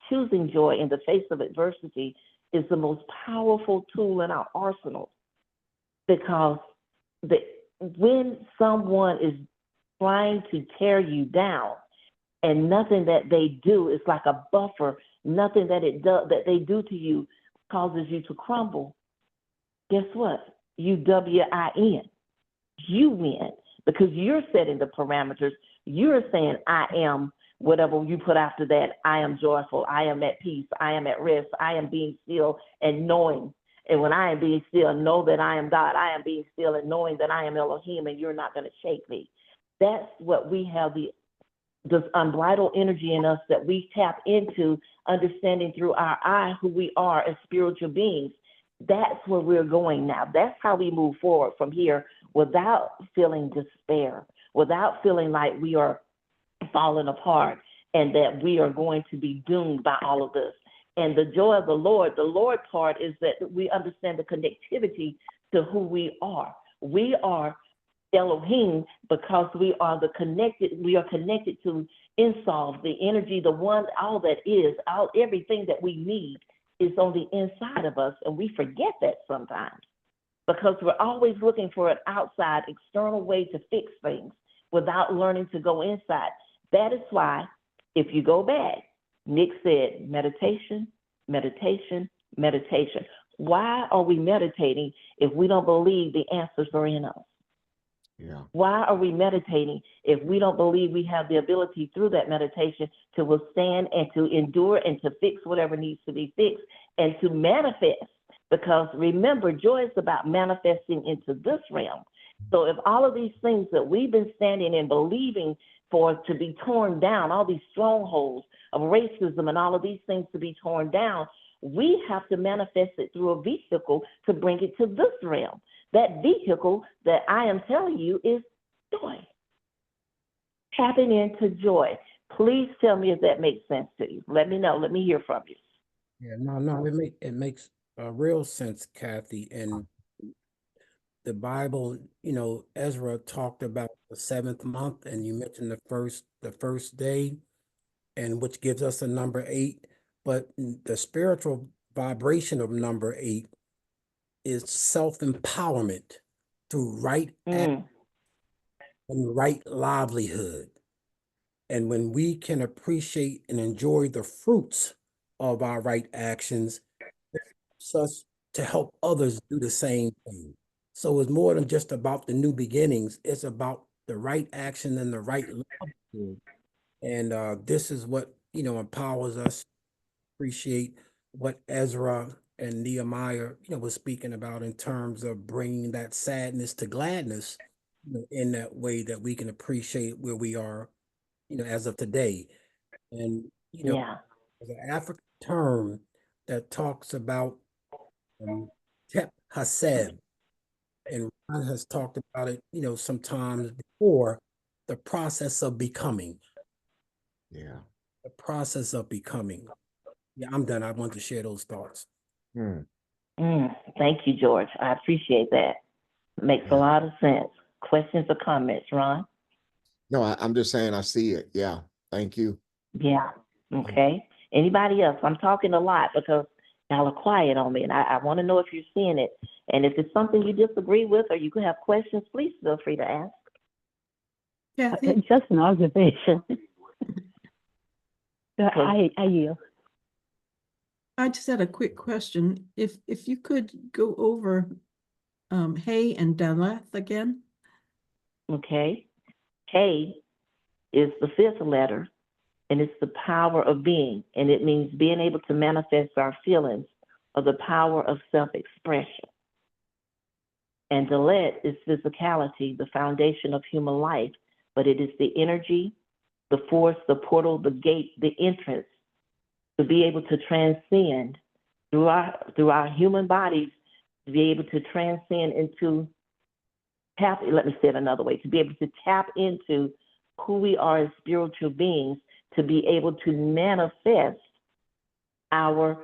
Speaker 7: choosing joy in the face of adversity is the most powerful tool in our arsenal. Because when someone is trying to tear you down, and nothing that they do is like a buffer, nothing that they do to you causes you to crumble, guess what? You WIN. You win because you're setting the parameters. You're saying, I am whatever you put after that. I am joyful. I am at peace. I am at rest. I am being still and knowing. And when I am being still and know that I am God, I am being still and knowing that I am Elohim and you're not going to shake me. That's what we have, this unbridled energy in us that we tap into, understanding through our eye who we are as spiritual beings. That's where we're going now. That's how we move forward from here without feeling despair, without feeling like we are falling apart and that we are going to be doomed by all of this. And the joy of the Lord part is that we understand the connectivity to who we are. We are Elohim because we are we are connected to Insolve, the energy, the one, all that is, everything that we need is on the inside of us. And we forget that sometimes because we're always looking for an outside external way to fix things without learning to go inside. That is why, if you go back, Nick said meditation, meditation, meditation. Why are we meditating if we don't believe the answers are in us?
Speaker 1: Yeah.
Speaker 7: Why are we meditating if we don't believe we have the ability through that meditation to withstand and to endure and to fix whatever needs to be fixed and to manifest? Because remember, joy is about manifesting into this realm. So if all of these things that we've been standing and believing for to be torn down, all these strongholds of racism and all of these things to be torn down, we have to manifest it through a vehicle to bring it to this realm. That vehicle that I am telling you is joy. Tapping into joy. Please tell me if that makes sense to you. Let me know. Let me hear from you.
Speaker 3: Yeah, no, it makes real sense, Kathy. And the Bible, Ezra talked about the 7th month, and you mentioned the first day, and which gives us a number 8. But the spiritual vibration of number 8 is self-empowerment through right act and right livelihood. And when we can appreciate and enjoy the fruits of our right actions, it helps us to help others do the same thing. So it's more than just about the new beginnings. It's about the right action and the right livelihood. And this is what, empowers us to appreciate what Ezra and Nehemiah, was speaking about in terms of bringing that sadness to gladness, in that way that we can appreciate where we are, as of today. And,
Speaker 7: Yeah.
Speaker 3: there's an African term that talks about Tep Haseb, and Ron has talked about it, sometimes before, the process of becoming.
Speaker 1: Yeah.
Speaker 3: The process of becoming. Yeah, I'm done. I want to share those thoughts.
Speaker 7: Thank you, George. I appreciate that. Makes a lot of sense. Questions or comments, Ron?
Speaker 1: No, I'm just saying I see it. Yeah. Thank you.
Speaker 7: Yeah. Okay. Anybody else? I'm talking a lot because y'all are quiet on me, and I want to know if you're seeing it. And if it's something you disagree with or you could have questions, please feel free to ask.
Speaker 4: Kathy?
Speaker 2: Just an observation. I yield.
Speaker 4: I just had a quick question. If you could go over Hay and Daleth again.
Speaker 7: Okay. Hay is the 5th letter, and it's the power of being, and it means being able to manifest our feelings or the power of self-expression. And Dalet is physicality, the foundation of human life, but it is the energy, the force, the portal, the gate, the entrance to be able to transcend through our human bodies, to be able to transcend into let me say it another way, to be able to tap into who we are as spiritual beings, to be able to manifest our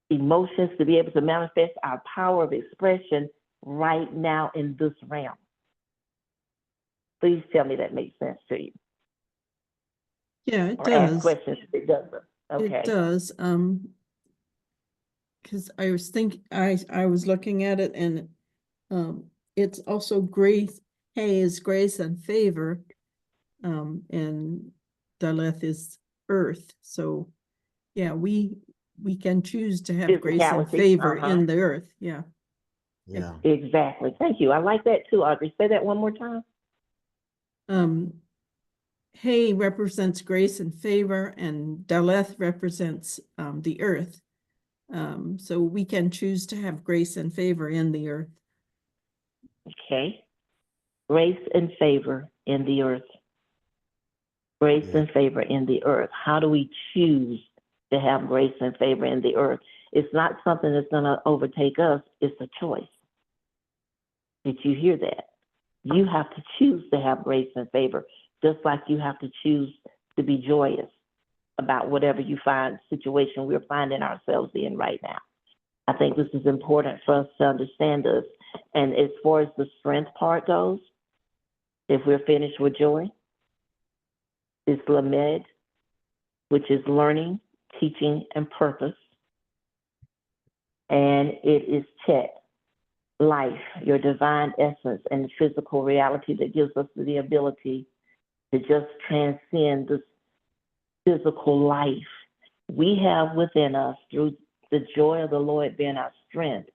Speaker 7: emotions, to be able to manifest our power of expression right now in this realm. Please tell me that makes sense to you.
Speaker 4: Yeah, it
Speaker 7: Or
Speaker 4: does.
Speaker 7: ask questions if it doesn't. Okay.
Speaker 4: It does. Because I was thinking, I was looking at it, and it's also grace. Hay is grace and favor, and Daleth is earth. So, yeah, we can choose to have grace and
Speaker 7: Physicality,
Speaker 4: favor in the earth. Yeah.
Speaker 10: Yeah.
Speaker 7: Exactly. Thank you. I like that too, Audrey. Say that one more time.
Speaker 4: Hay represents grace and favor, and Daleth represents the earth. So we can choose to have grace and favor in the earth.
Speaker 7: Okay. Grace and favor in the earth. Grace
Speaker 10: Yeah.
Speaker 7: and favor in the earth. How do we choose to have grace and favor in the earth? It's not something that's going to overtake us. It's a choice. Did you hear that? You have to choose to have grace and favor, just like you have to choose to be joyous about whatever you find situation we're finding ourselves in right now. I think this is important for us to understand this. And as far as the strength part goes, if we're finished with joy, it's lamed, which is learning, teaching, and purpose. And it is chet, life, your divine essence and physical reality that gives us the ability to just transcend this physical life we have within us through the joy of the Lord being our strength.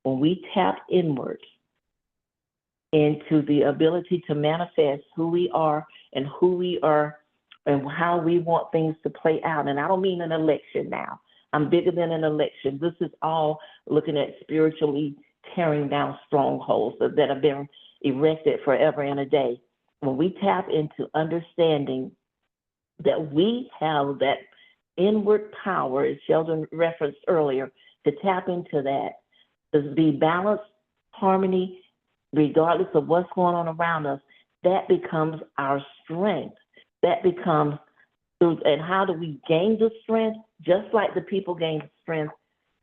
Speaker 7: When we tap inward into the ability to manifest who we are and how we want things to play out. And I don't mean an election now. I'm bigger than an election. This is all looking at spiritually tearing down strongholds that have been erected forever and a day. When we tap into understanding that we have that inward power, as Sheldon referenced earlier, to tap into that, to be balanced, harmony, regardless of what's going on around us, that becomes our strength. That becomes, and how do we gain the strength? Just like the people gained strength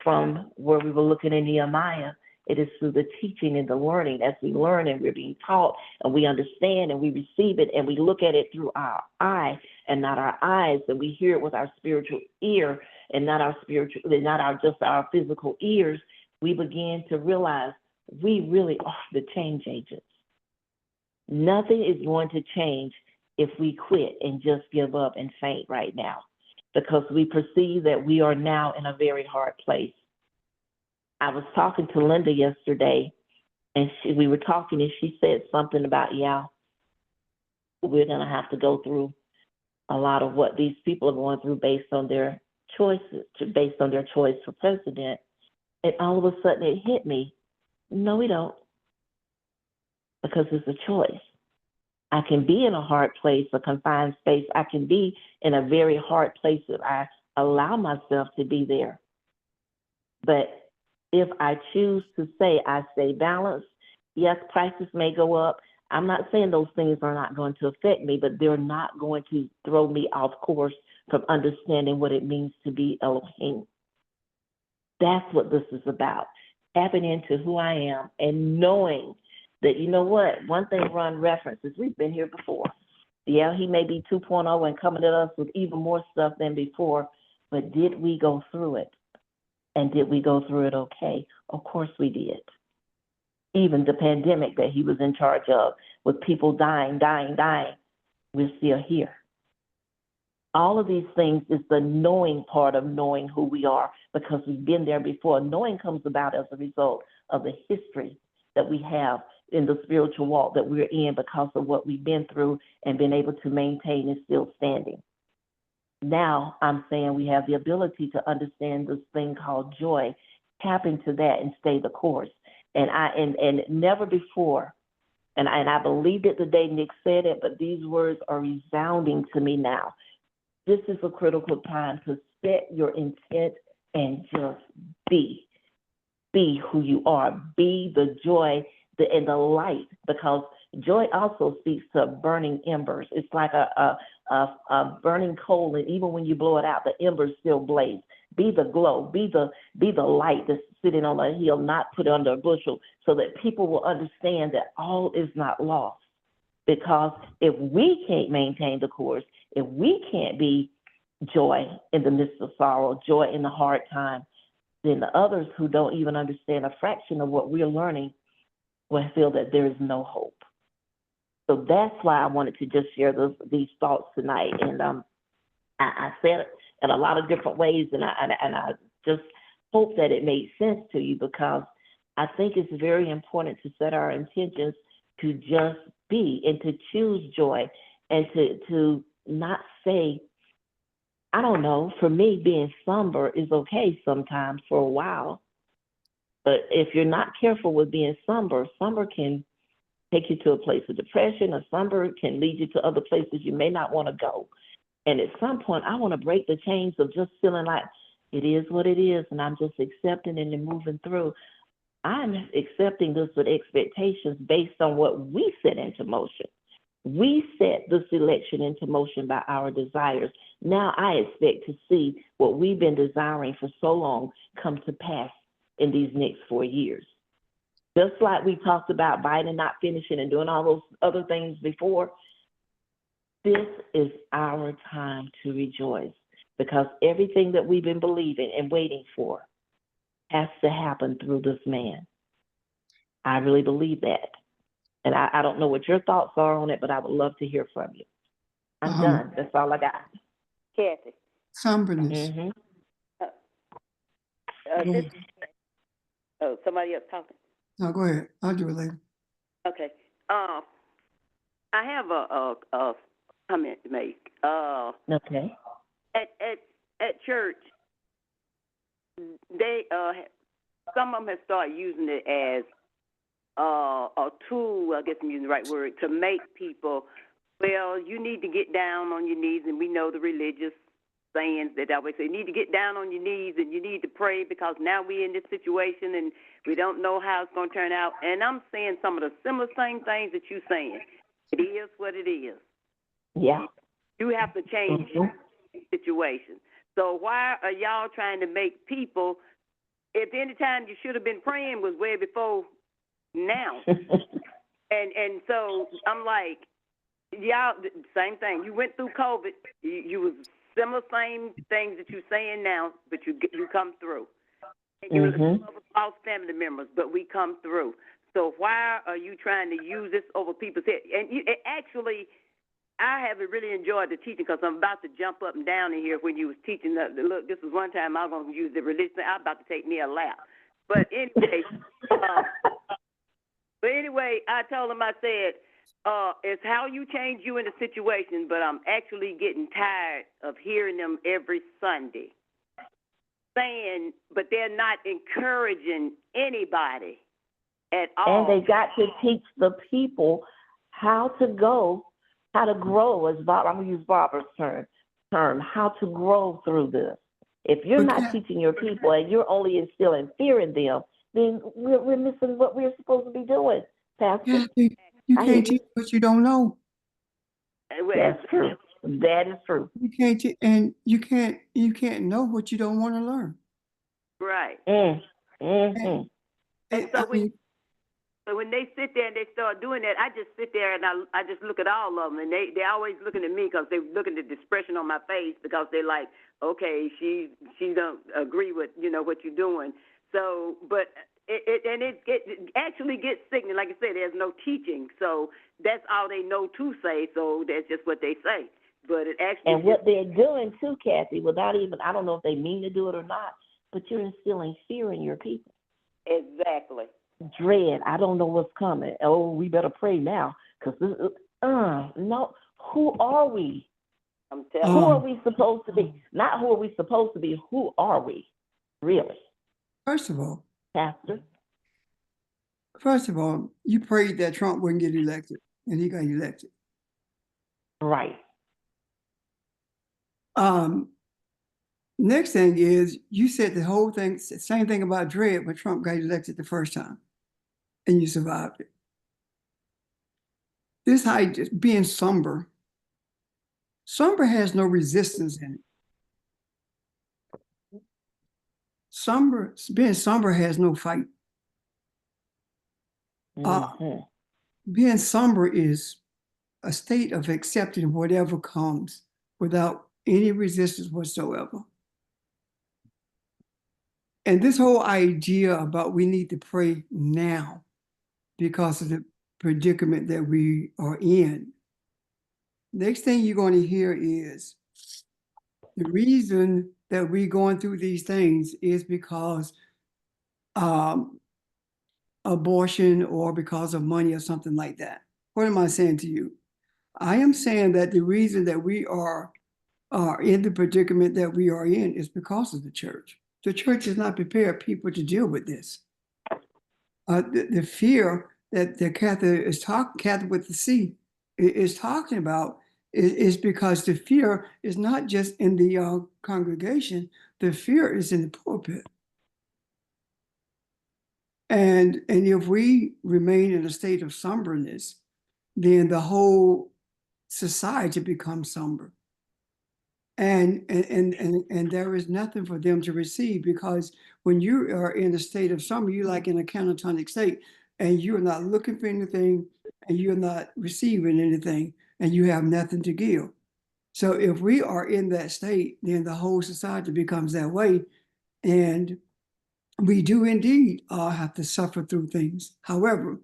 Speaker 7: from where we were looking in Nehemiah, it is through the teaching and the learning. As we learn and we're being taught and we understand and we receive it and we look at it through our eye and not our eyes, and we hear it with our spiritual ear and not our just our physical ears, we begin to realize we really are the change agents. Nothing is going to change if we quit and just give up and faint right now, because we perceive that we are now in a very hard place. I was talking to Linda yesterday, and we were talking, and she said something about, we're going to have to go through a lot of what these people are going through based on their choices, based on their choice for president. And all of a sudden it hit me. No, we don't. Because it's a choice. I can be in a hard place, a confined space. I can be in a very hard place if I allow myself to be there. But if I choose to say I stay balanced, yes, prices may go up. I'm not saying those things are not going to affect me, but they're not going to throw me off course from understanding what it means to be Elohim. That's what this is about. Tapping into who I am and knowing that, you know what, one thing Ron references, we've been here before. Yeah, he may be 2.0 and coming at us with even more stuff than before, but did we go through it? And did we go through it okay? Of course we did. Even the pandemic that he was in charge of, with people dying, we're still here. All of these things is the knowing part of knowing who we are, because we've been there before. Knowing comes about as a result of the history that we have in the spiritual walk that we're in because of what we've been through and been able to maintain and still standing. Now I'm saying we have the ability to understand this thing called joy, tap into that and stay the course. And never before, and I believed it the day Nick said it, but these words are resounding to me now. This is a critical time to set your intent and just be who you are, be the joy and the light, because joy also speaks to burning embers. It's like a burning coal, and even when you blow it out, the embers still blaze. Be the glow, be the light that's sitting on a hill, not put under a bushel, so that people will understand that all is not lost. Because if we can't maintain the course, if we can't be joy in the midst of sorrow, joy in the hard time, then the others who don't even understand a fraction of what we're learning will feel that there is no hope. So that's why I wanted to just share these thoughts tonight. And I said it in a lot of different ways, and I just hope that it made sense to you, because I think it's very important to set our intentions to just be and to choose joy and to not say, I don't know, for me, being somber is okay sometimes for a while. But if you're not careful with being somber, somber can take you to a place of depression, or somber can lead you to other places you may not want to go. And at some point, I want to break the chains of just feeling like it is what it is, and I'm just accepting and then moving through. I'm accepting this with expectations based on what we set into motion. We set this election into motion by our desires. Now I expect to see what we've been desiring for so long come to pass in these next 4 years. Just like we talked about Biden not finishing and doing all those other things before, this is our time to rejoice, because everything that we've been believing and waiting for has to happen through this man. I really believe that. And I don't know what your thoughts are on it, but I would love to hear from you. I'm done. That's all I got.
Speaker 8: Kathy.
Speaker 5: Somberness.
Speaker 7: Mm-hmm.
Speaker 5: Go
Speaker 8: Oh, somebody else talking.
Speaker 5: No, go ahead. I'll do it later.
Speaker 8: Okay. I have a comment to make.
Speaker 7: Okay.
Speaker 8: At church, they some of them have started using it as a tool, I guess I'm using the right word, to make people, well, you need to get down on your knees, and we know the religious sayings that always say, you need to get down on your knees and you need to pray because now we're in this situation and we don't know how it's going to turn out. And I'm saying some of the similar same things that you're saying. It is what it is.
Speaker 7: Yeah.
Speaker 8: You have to change the situation. So why are y'all trying to make people, if any time you should have been praying was way before now? and so I'm like, y'all, same thing. You went through COVID. You was similar same things that you're saying now, but you come through. And you're lost family members, but we come through. So why are you trying to use this over people's head? And actually, I haven't really enjoyed the teaching because I'm about to jump up and down in here when you was teaching. Look, this was one time I was going to use the religion. I was about to take me a lap. But anyway, I told him, I said, it's how you change you in a situation, but I'm actually getting tired of hearing them every Sunday saying, but they're not encouraging anybody at all.
Speaker 7: And they got to teach the people how to grow, as Bob, I'm going to use Barbara's term, how to grow through this. If you're not teaching your people and you're only instilling fear in them, then we're missing what we're supposed to be doing, Pastor.
Speaker 5: You can't teach what you don't know.
Speaker 7: That's true. That is true.
Speaker 5: You can't and you can't know what you don't want to learn.
Speaker 8: Right.
Speaker 7: Mm-hmm.
Speaker 8: And so when they sit there and they start doing that, I just sit there and I just look at all of them, and they always looking at me because they looking at the expression on my face because they're like, okay, she don't agree with what you're doing. So, but it actually gets sickening. Like I said, there's no teaching, so that's all they know to say. So that's just what they say. But it actually
Speaker 7: what they're doing too, Kathy, without even, I don't know if they mean to do it or not, but you're instilling fear in your people.
Speaker 8: Exactly.
Speaker 7: Dread. I don't know what's coming. Oh, we better pray now because no. Who are we?
Speaker 8: I'm telling
Speaker 7: you. Who are we supposed to be? Not who are we supposed to be. Who are we? Really?
Speaker 5: First of all,
Speaker 7: Pastor.
Speaker 5: You prayed that Trump wouldn't get elected, and he got elected.
Speaker 7: Right.
Speaker 5: Next thing is you said the whole thing, same thing about dread, but Trump got elected the first time, and you survived it. This how being somber. Somber has no resistance in it. Being somber has no fight. Being somber is a state of accepting whatever comes without any resistance whatsoever. And this whole idea about we need to pray now because of the predicament that we are in. Next thing you're going to hear is the reason that we're going through these things is because abortion or because of money or something like that. What am I saying to you? I am saying that the reason that we are in the predicament that we are in is because of the church. The church has not prepared people to deal with this. The fear that Catherine with the C is talking about is because the fear is not just in the congregation, the fear is in the pulpit. And if we remain in a state of somberness, then the whole society becomes somber. And there is nothing for them to receive, because when you are in a state of somber, you're like in a catatonic state, and you're not looking for anything, and you're not receiving anything, and you have nothing to give. So if we are in that state, then the whole society becomes that way. And we do indeed have to suffer through things. However,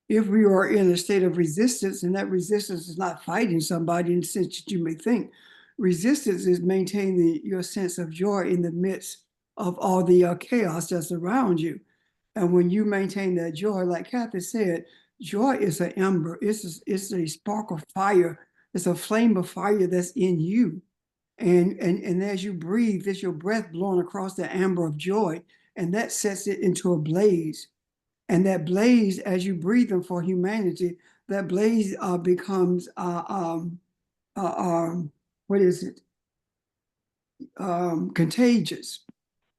Speaker 5: if we are in a state of resistance, and that resistance is not fighting somebody in the sense that you may think, resistance is maintaining your sense of joy in the midst of all the chaos that's around you. And when you maintain that joy, like Kathy said, joy is an ember. It's a spark of fire. It's a flame of fire that's in you. And as you breathe, there's your breath blowing across the amber of joy, and that sets it into a blaze. And that blaze, as you breathe them for humanity, that blaze becomes what is it? Contagious.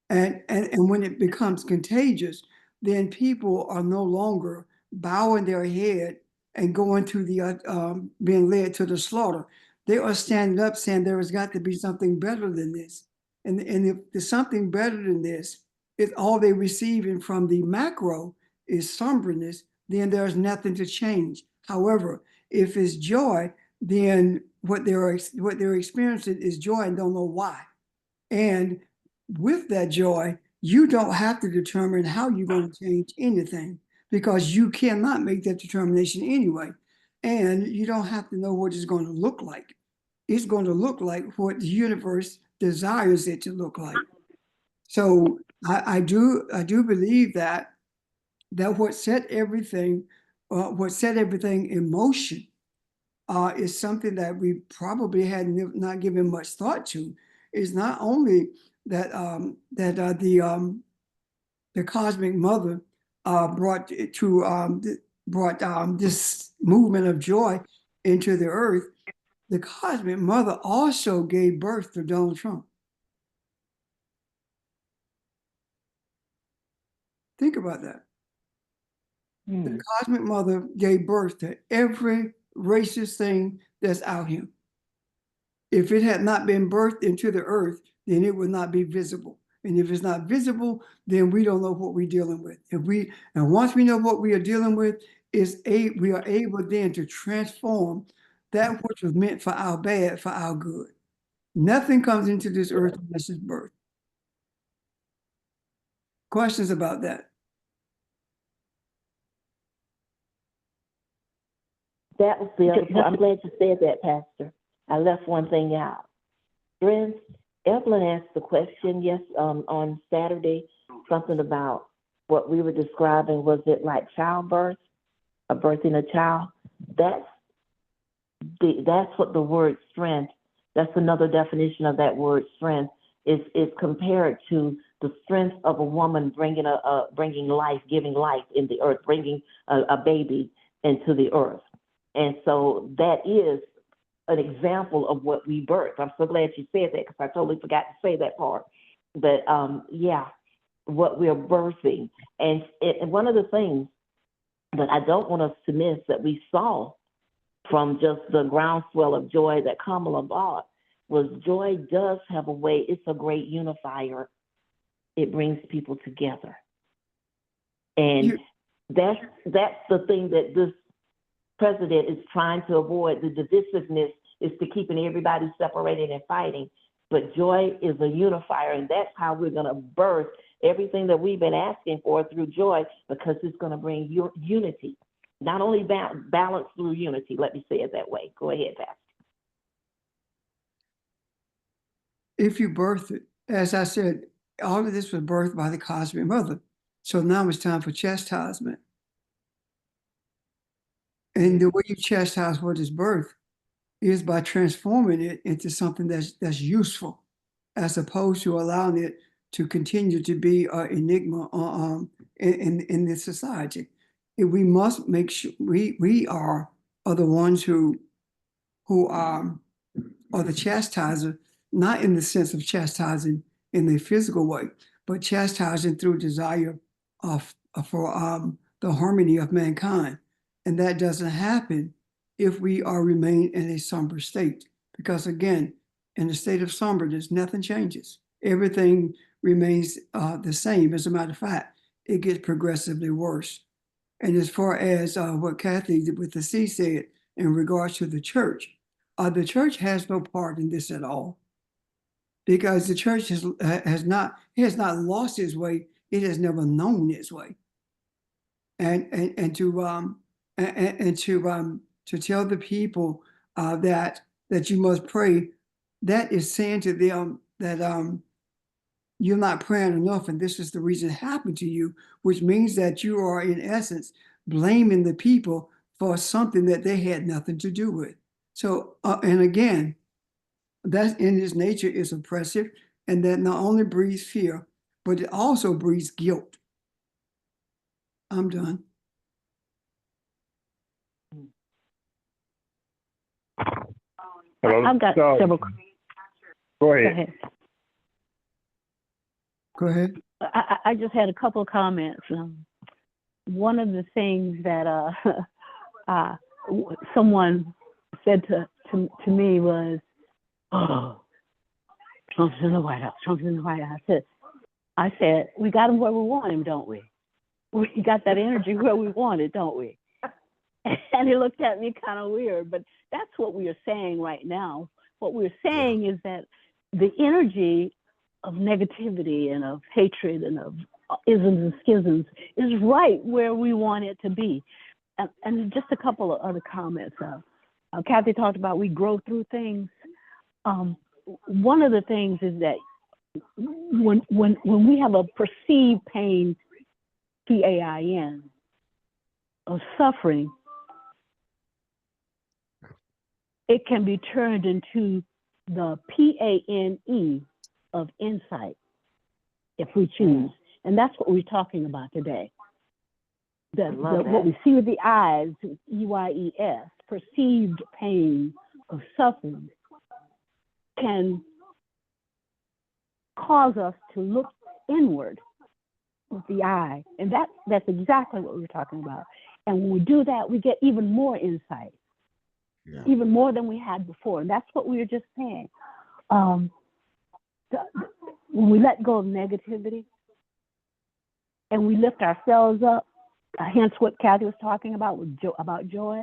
Speaker 5: And when it becomes contagious, then people are no longer bowing their head and going to the being led to the slaughter. They are standing up saying there has got to be something better than this. And if there's something better than this, if all they're receiving from the macro is somberness, then there's nothing to change. However, if it's joy, then what they're experiencing is joy and don't know why. And with that joy, you don't have to determine how you're going to change anything, because you cannot make that determination anyway. And you don't have to know what it's going to look like. It's going to look like what the universe desires it to look like. So I do believe that what set everything in motion is something that we probably had not given much thought to. Is not only that the cosmic mother brought this movement of joy into the earth. The cosmic mother also gave birth to Donald Trump. Think about that. The cosmic mother gave birth to every racist thing that's out here. If it had not been birthed into the earth, then it would not be visible. And if it's not visible, then we don't know what we're dealing with. And once we know what we are dealing with, we are able then to transform that which was meant for our bad for our good. Nothing comes into this earth unless it's birth. Questions about that?
Speaker 7: That was the other part. I'm glad you said that, Pastor. I left one thing out. Friends, Evelyn asked the question, yes, on Saturday, something about what we were describing. Was it like childbirth, or birthing a child? That's what the word strength, that's another definition of that word strength, is compared to the strength of a woman bringing life, giving life in the earth, bringing a baby into the earth. And so that is an example of what we birth. I'm so glad you said that, because I totally forgot to say that part. But yeah, what we're birthing. And one of the things that I don't want us to miss that we saw from just the groundswell of joy that Kamala brought was joy does have a way, it's a great unifier. It brings people together. And that's the thing that this president is trying to avoid. The divisiveness is to keeping everybody separated and fighting. But joy is a unifier, and that's how we're going to birth everything that we've been asking for through joy, because it's going to bring unity. Not only balance through unity, let me say it that way. Go ahead, Pastor.
Speaker 5: If you birth it, as I said, all of this was birthed by the cosmic mother. So now it's time for chastisement. And the way you chastise what is birth is by transforming it into something that's useful, as opposed to allowing it to continue to be an enigma in this society. We must make sure we are the ones who are the chastiser, not in the sense of chastising in the physical way, but chastising through desire for the harmony of mankind. And that doesn't happen if we remain in a somber state. Because again, in a state of somberness, nothing changes. Everything remains the same. As a matter of fact, it gets progressively worse. And as far as what Kathy with the C said in regards to the church has no part in this at all. Because the church has not lost its way. It has never known its way. And to tell the people that you must pray, that is saying to them that you're not praying enough, and this is the reason it happened to you, which means that you are in essence blaming the people for something that they had nothing to do with. So, and again, that in its nature is oppressive, and that not only breeds fear, but it also breeds guilt. I'm done.
Speaker 6: Hello?
Speaker 2: I've got
Speaker 6: So,
Speaker 2: several.
Speaker 6: Go
Speaker 2: Go
Speaker 6: ahead.
Speaker 2: ahead.
Speaker 5: Go ahead.
Speaker 2: I just had a couple of comments. One of the things that someone said to me was, "Oh, Trump's in the White House. Trump's in the White House." I said, we got him where we want him, don't we? We got that energy where we want it, don't we? And he looked at me kind of weird, but that's what we are saying right now. What we're saying is that the energy of negativity and of hatred and of isms and schisms is right where we want it to be. And just a couple of other comments. Kathy talked about we grow through things. One of the things is that when we have a perceived pain, PAIN, of suffering, it can be turned into the PANE of insight if we choose. And that's what we're talking about today. What we see with the eyes, EYES, perceived pain of suffering, can cause us to look inward with the eye. And that's exactly what we're talking about. And when we do that, we get even more insight, even more than we had before. And that's what we were just saying. When we let go of negativity and we lift ourselves up, hence what Kathy was talking about about joy,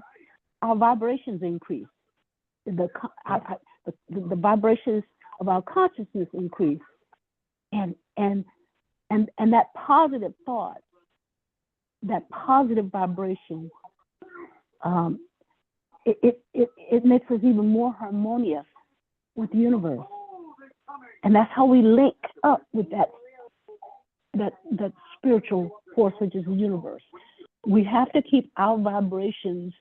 Speaker 2: our vibrations increase. The vibrations of our consciousness increase. And that positive thought, that positive vibration, it makes us even more harmonious with the universe. And that's how we link up with that spiritual force, which is the universe. We have to keep our vibrations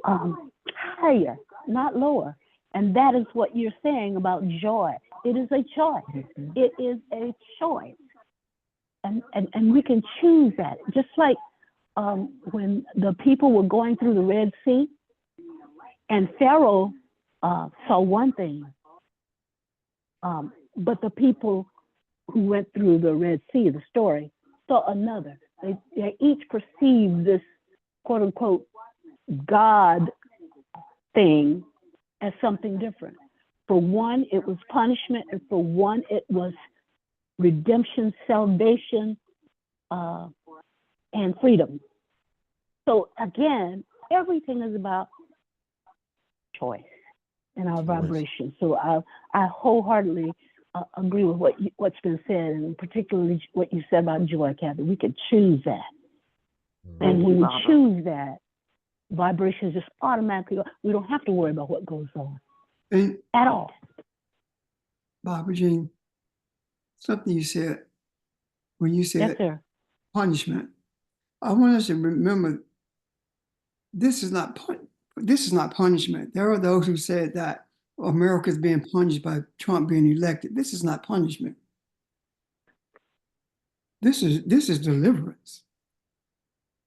Speaker 2: higher, not lower. And that is what you're saying about joy. It is a choice. It is a choice. And we can choose that. Just like when the people were going through the Red Sea, and Pharaoh saw one thing, but the people who went through the Red Sea, the story, saw another. They each perceived this quote unquote God thing as something different. For one, it was punishment, and for one, it was redemption, salvation, and freedom. So again, everything is about choice and our vibration. So I wholeheartly agree with what's been said, and particularly what you said about joy, Kathy. We could choose that. And when we choose that, vibrations just automatically, we don't have to worry about what goes on at all.
Speaker 5: Barbara Jean, something you said when you
Speaker 2: Yes,
Speaker 5: said
Speaker 2: sir.
Speaker 5: punishment. I want us to remember this is not punishment. There are those who said that America's being punished by Trump being elected. This is not punishment. This is deliverance.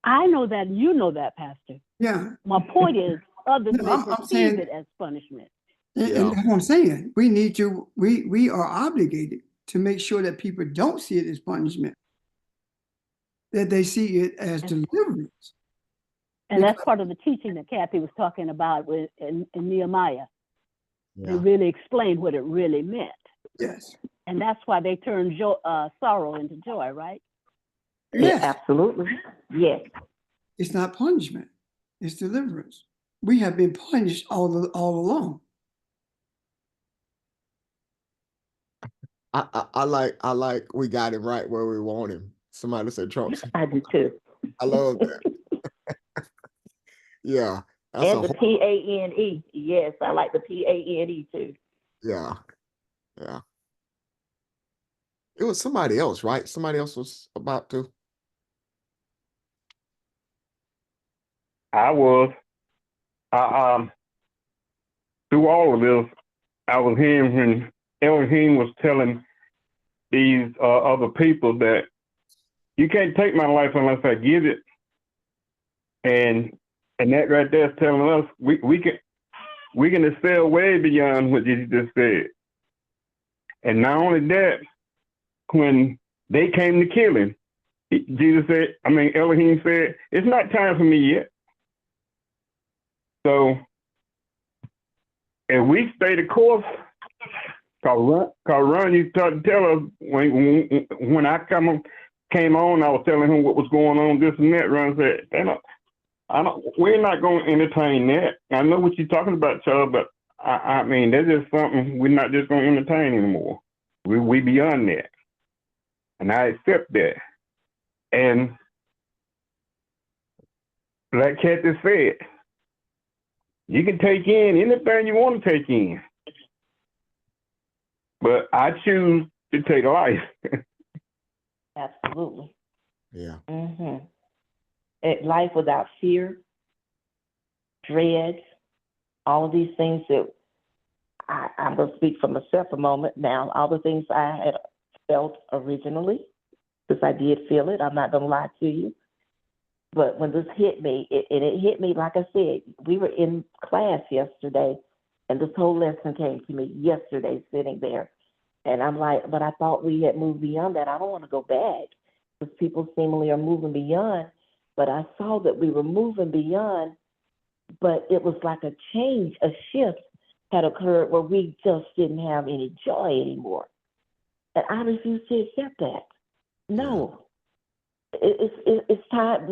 Speaker 2: I know that, you know that, Pastor.
Speaker 5: Yeah.
Speaker 2: My point is, others
Speaker 5: No,
Speaker 2: may
Speaker 5: I'm
Speaker 2: perceive
Speaker 5: saying-
Speaker 2: it as punishment.
Speaker 5: And
Speaker 1: Yeah.
Speaker 5: that's what I'm saying. We are obligated to make sure that people don't see it as punishment, that they see it as deliverance.
Speaker 2: And that's part of the teaching that Kathy was talking about in Nehemiah. They really explained what it really meant.
Speaker 5: Yes.
Speaker 2: And that's why they turned sorrow into joy, right?
Speaker 5: Yes.
Speaker 7: Absolutely. Yes.
Speaker 5: It's not punishment. It's deliverance. We have been punished all along.
Speaker 1: I like we got him right where we want him. Somebody said Trump.
Speaker 7: I do too.
Speaker 1: I love that. Yeah. That's
Speaker 7: And the PANE. Yes, I like the PANE too.
Speaker 1: yeah. Yeah. It was somebody else, right? Somebody else was about to.
Speaker 6: I was, through all of this, I was hearing when Elohim was telling these other people that you can't take my life unless I give it. And that right there is telling us we can excel way beyond what Jesus just said. And not only that, when they came to kill him, Elohim said, it's not time for me yet. So if we stay the course, cause Ron used to tell us when I came on, I was telling him what was going on, this and that. Ron said, we're not going to entertain that. I know what you're talking about, Charles, but I mean, that's just something we're not just going to entertain anymore. We beyond that. And I accept that. And like Kathy said, you can take in anything you want to take in. But I choose to take life.
Speaker 7: Absolutely.
Speaker 1: Yeah.
Speaker 7: Life without fear, dread, all of these things that I'm going to speak for myself a moment now. All the things I had felt originally, because I did feel it. I'm not going to lie to you. But when this hit me, it hit me, like I said, we were in class yesterday, and this whole lesson came to me yesterday sitting there. And I'm like, but I thought we had moved beyond that. I don't want to go back because people seemingly are moving beyond. But I saw that we were moving beyond, but it was like a change, a shift had occurred where we just didn't have any joy anymore. And I refuse to accept that. No. It's time.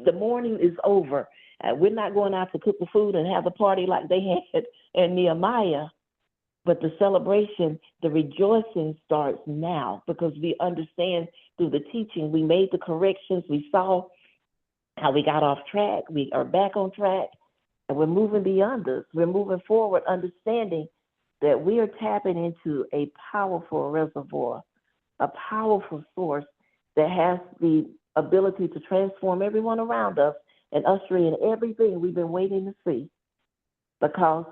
Speaker 7: The morning is over. We're not going out to cook the food and have a party like they had in Nehemiah. But the celebration, the rejoicing starts now because we understand through the teaching, we made the corrections, we saw how we got off track, we are back on track, and we're moving beyond this. We're moving forward, understanding that we are tapping into a powerful reservoir, a powerful source that has the ability to transform everyone around us and usher in everything we've been waiting to see. Because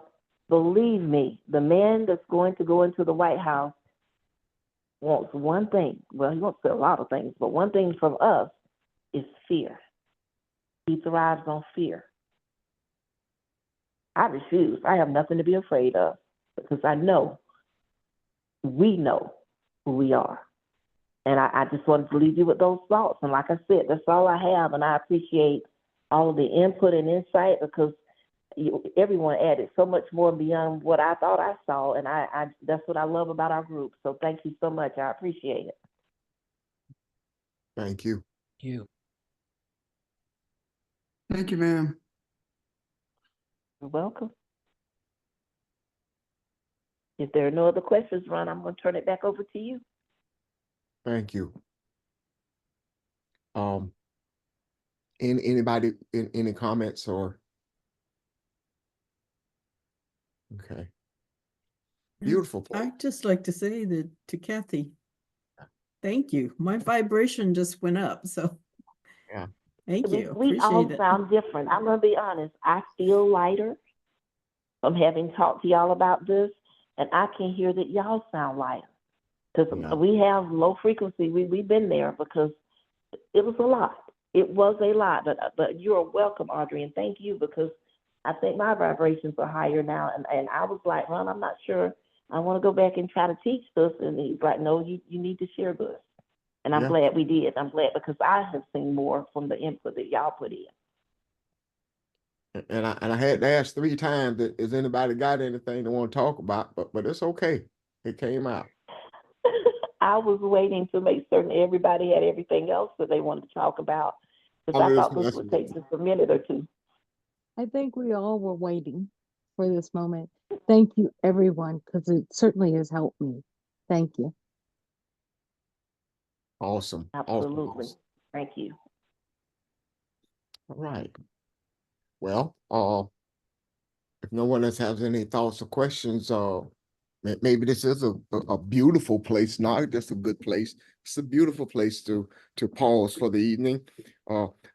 Speaker 7: believe me, the man that's going to go into the White House wants one thing. Well, he wants a lot of things, but one thing from us is fear. He thrives on fear. I refuse. I have nothing to be afraid of because I know, we know who we are. And I just wanted to leave you with those thoughts. And like I said, that's all I have. And I appreciate all of the input and insight because everyone added so much more beyond what I thought I saw. And I that's what I love about our group. So thank you so much. I appreciate it.
Speaker 1: Thank you.
Speaker 5: Thank you, ma'am.
Speaker 7: You're welcome. If there are no other questions, Ron, I'm going to turn it back over to you.
Speaker 1: Thank you. Anybody in any comments or? Okay. Beautiful.
Speaker 4: I'd just like to say that to Kathy, Thank you. My vibration just went up, so.
Speaker 1: Yeah.
Speaker 4: Thank you.
Speaker 7: We all
Speaker 4: Appreciate it.
Speaker 7: sound different. I'm gonna be honest. I feel lighter from having talked to y'all about this, and I can hear that y'all sound lighter. Because
Speaker 1: Yeah.
Speaker 7: we have low frequency. We've been there because it was a lot. It was a lot, but you're welcome, Audrey, and thank you, because I think my vibrations are higher now. And I was like, Ron, I'm not sure I want to go back and try to teach this. And he's like, no, you need to share this. And I'm
Speaker 1: Yeah.
Speaker 7: glad we did. I'm glad because I have seen more from the input that y'all put in.
Speaker 1: And I had to ask 3 times that has anybody got anything they want to talk about, but it's okay. It came out.
Speaker 7: I was waiting to make certain everybody had everything else that they wanted to talk about. Because
Speaker 1: Oh,
Speaker 7: I
Speaker 1: yes,
Speaker 7: thought this
Speaker 1: yes,
Speaker 7: would
Speaker 1: yes.
Speaker 7: take just a minute or two.
Speaker 10: I think we all were waiting for this moment. Thank you, everyone, because it certainly has helped me. Thank you.
Speaker 1: Awesome.
Speaker 7: Absolutely.
Speaker 1: Awesome.
Speaker 7: Thank you.
Speaker 1: All right. Well, if no one else has any thoughts or questions, maybe this is a beautiful place, not just a good place. It's a beautiful place to pause for the evening.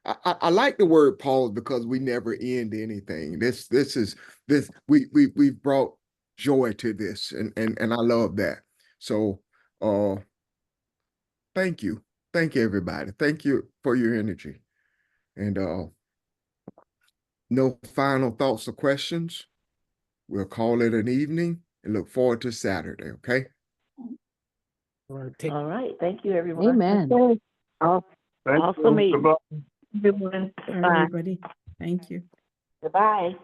Speaker 1: I like the word pause because we never end anything. We've brought joy to this, and I love that. So, thank you everybody. Thank you for your energy, and no final thoughts or questions. We'll call it an evening and look forward to Saturday, okay?
Speaker 7: All right. Thank you, everyone.
Speaker 10: Amen.
Speaker 8: Okay.
Speaker 6: Thank
Speaker 7: Awesome
Speaker 6: you.
Speaker 7: meeting.
Speaker 6: Goodbye.
Speaker 8: Everyone,
Speaker 4: Bye,
Speaker 8: bye.
Speaker 4: everybody. Thank you.
Speaker 7: Goodbye.